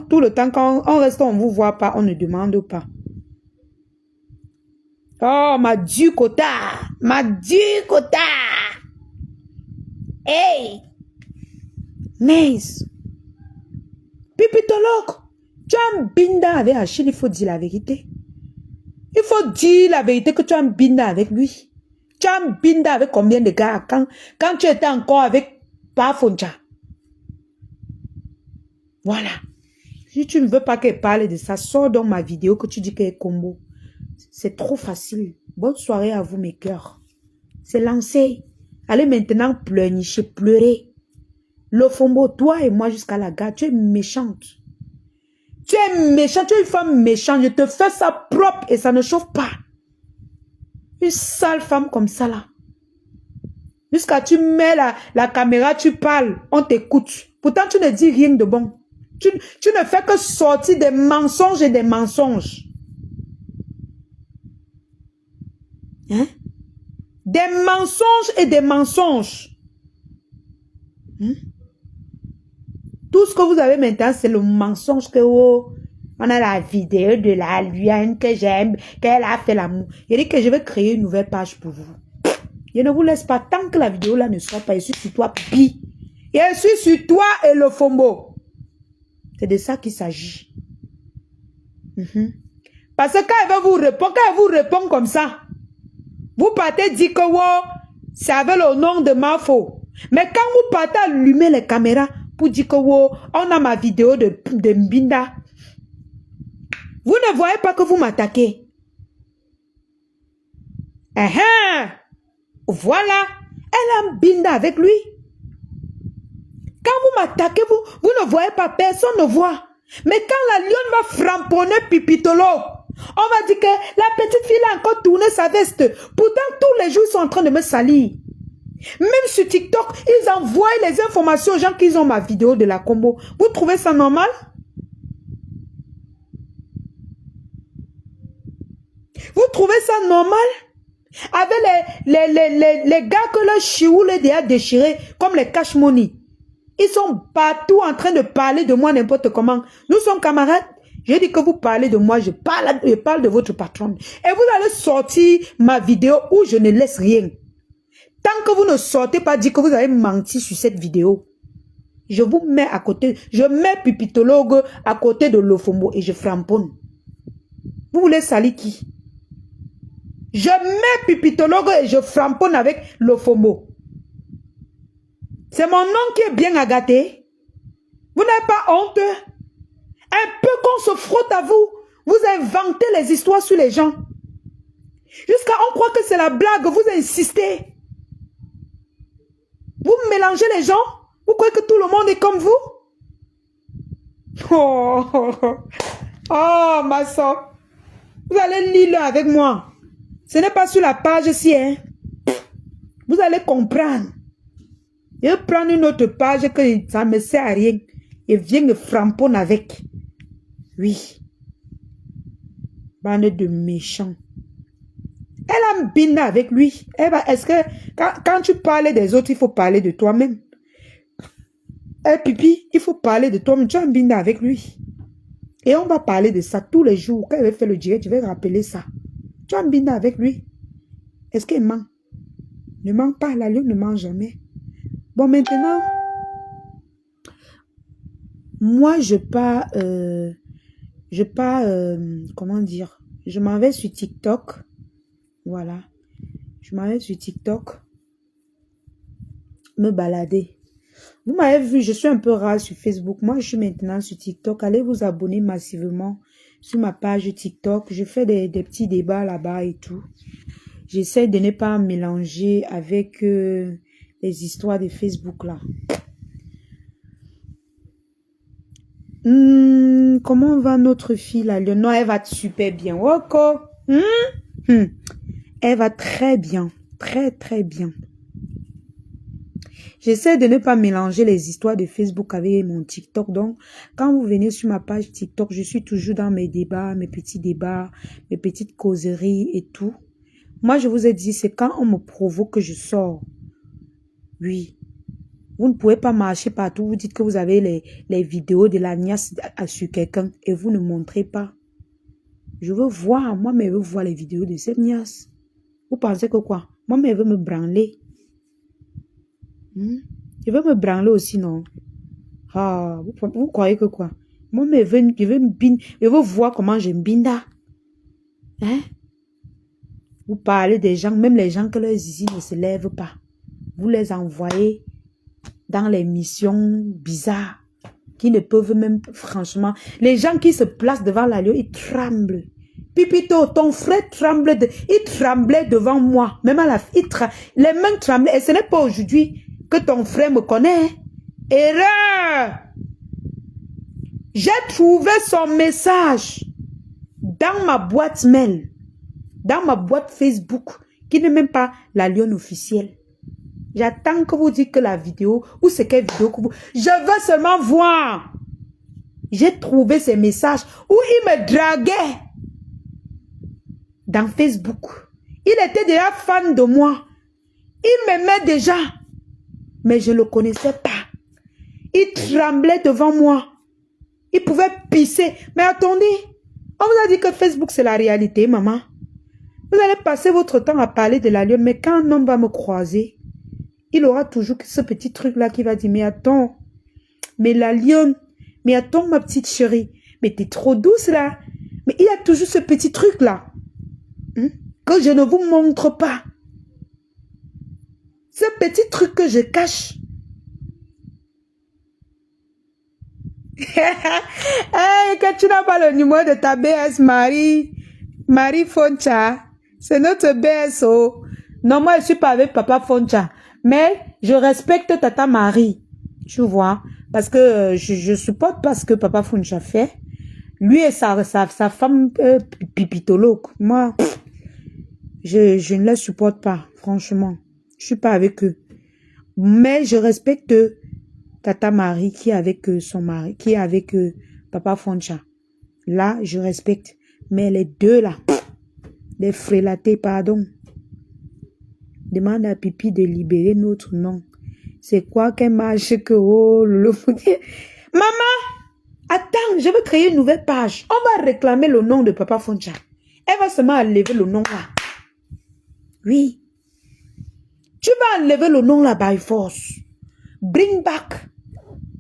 tout le temps, quand on reste, on ne vous voit pas, on ne demande pas. Oh, ma Kota! Ma Kota! Hey! Nice! Pipitologue, tu as un binda avec Achille, il faut dire la vérité. Il faut dire la vérité que tu as un binda avec lui. Tu as un binda avec combien de gars quand tu étais encore avec Pafoncha? Voilà. Si tu ne veux pas qu'elle parle de ça, sors dans ma vidéo que tu dis qu'elle est combo. C'est trop facile. Bonne soirée à vous mes cœurs. C'est lancé. Allez maintenant pleurnicher, pleurer. Lofombo, toi et moi jusqu'à la gare, tu es méchante. Tu es méchante, tu es une femme méchante. Je te fais ça propre et ça ne chauffe pas. Une sale femme comme ça là. Jusqu'à tu mets la caméra, tu parles, on t'écoute. Pourtant tu ne dis rien de bon. Tu ne fais que sortir des mensonges et des mensonges. Hein? Des mensonges et des mensonges. Hein? Tout ce que vous avez maintenant, c'est le mensonge que oh, on a la vidéo de la lionne que j'aime, qu'elle a fait l'amour. Il dit que je vais créer une nouvelle page pour vous. Je ne vous laisse pas tant que la vidéo là ne soit pas. Je suis sur toi, Pipi. Je suis sur toi et le Fombo. C'est de ça qu'il s'agit. Parce que quand elle vous répond comme ça, vous partez dire que wow, c'est avec le nom de Mafo. Mais quand vous partez allumer les caméras pour dire que wow, on a ma vidéo de Mbinda, vous ne voyez pas que vous m'attaquez. Voilà, elle a Mbinda avec lui. Quand vous m'attaquez, vous ne voyez pas, personne ne voit. Mais quand la lionne va framponner Pipitolo, on va dire que la petite fille a encore tourné sa veste. Pourtant, tous les jours, ils sont en train de me salir. Même sur TikTok, ils envoient les informations aux gens qui ont ma vidéo de la combo. Vous trouvez ça normal? Vous trouvez ça normal? Avec les gars que le chiou les déjà déchiré, comme les cash money. Ils sont partout en train de parler de moi n'importe comment. Nous sommes camarades. Je dis que vous parlez de moi, je parle de votre patronne. Et vous allez sortir ma vidéo où je ne laisse rien. Tant que vous ne sortez pas dire que vous avez menti sur cette vidéo, je vous mets à côté, je mets Pipitologue à côté de Lofombo et je framponne. Vous voulez salir qui? Je mets Pipitologue et je framponne avec Lofombo. C'est mon nom qui est bien à gâter. Vous n'avez pas honte? Un peu qu'on se frotte à vous. Vous inventez les histoires sur les gens. Jusqu'à on croit que c'est la blague. Vous insistez. Vous mélangez les gens. Vous croyez que tout le monde est comme vous? Oh, ma soeur. Vous allez lire avec moi. Ce n'est pas sur la page-ci, hein. Vous allez comprendre. Je vais prendre une autre page que ça ne me sert à rien. Et viens me framponne avec. Oui. Bande de méchants. Elle a mbina avec lui. Est-ce que quand tu parles des autres, il faut parler de toi-même? Pipi, il faut parler de toi-même. Tu as mbina avec lui. Et on va parler de ça tous les jours. Quand il va faire le direct, je vais rappeler ça. Tu as mbina avec lui. Est-ce qu'il ment? Ne ment pas. La lune ne ment jamais. Bon, maintenant, moi, comment dire? Je m'en vais sur TikTok. Voilà. Je m'en vais sur TikTok. Me balader. Vous m'avez vu, je suis un peu rare sur Facebook. Moi, je suis maintenant sur TikTok. Allez vous abonner massivement sur ma page TikTok. Je fais des petits débats là-bas et tout. J'essaie de ne pas mélanger avec les histoires de Facebook là. Comment va notre fille là? Non, elle va super bien. Woko. Elle va très bien. Très, très bien. J'essaie de ne pas mélanger les histoires de Facebook avec mon TikTok. Donc, quand vous venez sur ma page TikTok, je suis toujours dans mes débats, mes petits débats, mes petites causeries et tout. Moi, je vous ai dit, c'est quand on me provoque que je sors. Oui. Vous ne pouvez pas marcher partout. Vous dites que vous avez les vidéos de la niasse sur quelqu'un et vous ne montrez pas. Je veux voir, moi-même, je veux voir les vidéos de cette niasse. Vous pensez que quoi? Moi-même, je veux me branler. Je veux me branler aussi, non? Ah, vous croyez que quoi? Moi-même, je veux voir comment je mbinda. Hein? Vous parlez des gens, même les gens que leurs zizi ne se lèvent pas. Vous les envoyez dans les missions bizarres qui ne peuvent même, franchement, les gens qui se placent devant la lieu, ils tremblent. Pipito, ton frère il tremblait devant moi. Même à la les mains tremblaient. Et ce n'est pas aujourd'hui que ton frère me connaît. Erreur! J'ai trouvé son message dans ma boîte mail, dans ma boîte Facebook, qui n'est même pas la lionne officielle. J'attends que vous dites que la vidéo, ou c'est quelle vidéo que vous... Je veux seulement voir. J'ai trouvé ces messages où il me draguait dans Facebook. Il était déjà fan de moi. Il m'aimait déjà. Mais je ne le connaissais pas. Il tremblait devant moi. Il pouvait pisser. Mais attendez, on vous a dit que Facebook c'est la réalité, maman. Vous allez passer votre temps à parler de la lionne, mais quand un homme va me croiser, il aura toujours ce petit truc-là qui va dire, mais attends, mais la lionne, mais attends ma petite chérie, mais t'es trop douce là. Mais il y a toujours ce petit truc-là que je ne vous montre pas. Ce petit truc que je cache. Hey, quand tu n'as pas le numéro de ta BS, Marie Foncha, c'est notre BSO. Non, moi, je ne suis pas avec Papa Foncha. Mais je respecte Tata Marie. Tu vois. Parce que je supporte pas ce que Papa Foncha fait. Lui et sa femme pipitologue. Moi, je ne les supporte pas, franchement. Je suis pas avec eux. Mais je respecte Tata Marie qui est avec son mari, qui est avec Papa Foncha. Là, je respecte. Mais les deux là, les frélatés, pardon. Demande à Pipi de libérer notre nom. C'est quoi qu'elle marche que oh le Maman, attends, je veux créer une nouvelle page. On va réclamer le nom de Papa Foncha. Elle va seulement enlever le nom là. Oui. Tu vas enlever le nom là by force. Bring back.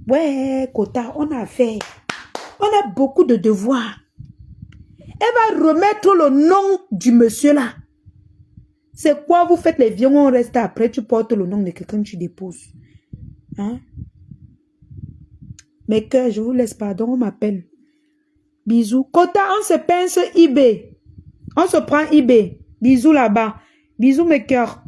Ouais, Kota, on a fait. On a beaucoup de devoirs. Elle va remettre le nom du monsieur là. C'est quoi vous faites les vieux, on reste après, tu portes le nom de quelqu'un, tu déposes. Hein? Mes cœurs, je vous laisse, pardon, on m'appelle. Bisous. Kota, on se pince eBay. On se prend eBay. Bisous là-bas. Bisous mes cœurs.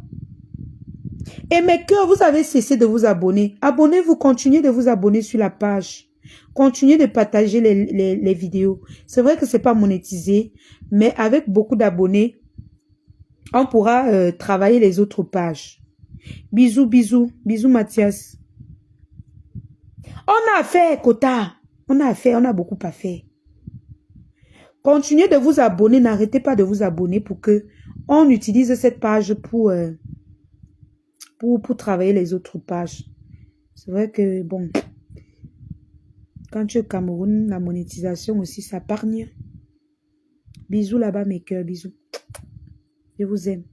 Et mes cœurs, vous avez cessé de vous abonner. Abonnez-vous, continuez de vous abonner sur la page. Continuez de partager les vidéos. C'est vrai que c'est pas monétisé, mais avec beaucoup d'abonnés, On pourra travailler les autres pages. Bisous, bisous. Bisous, Mathias. On a fait, Kota. On a beaucoup à faire. Continuez de vous abonner. N'arrêtez pas de vous abonner pour que on utilise cette page pour travailler les autres pages. C'est vrai que, bon, quand tu es au Cameroun, la monétisation aussi, ça pargne. Bisous là-bas, mes cœurs, bisous. Je vous aime.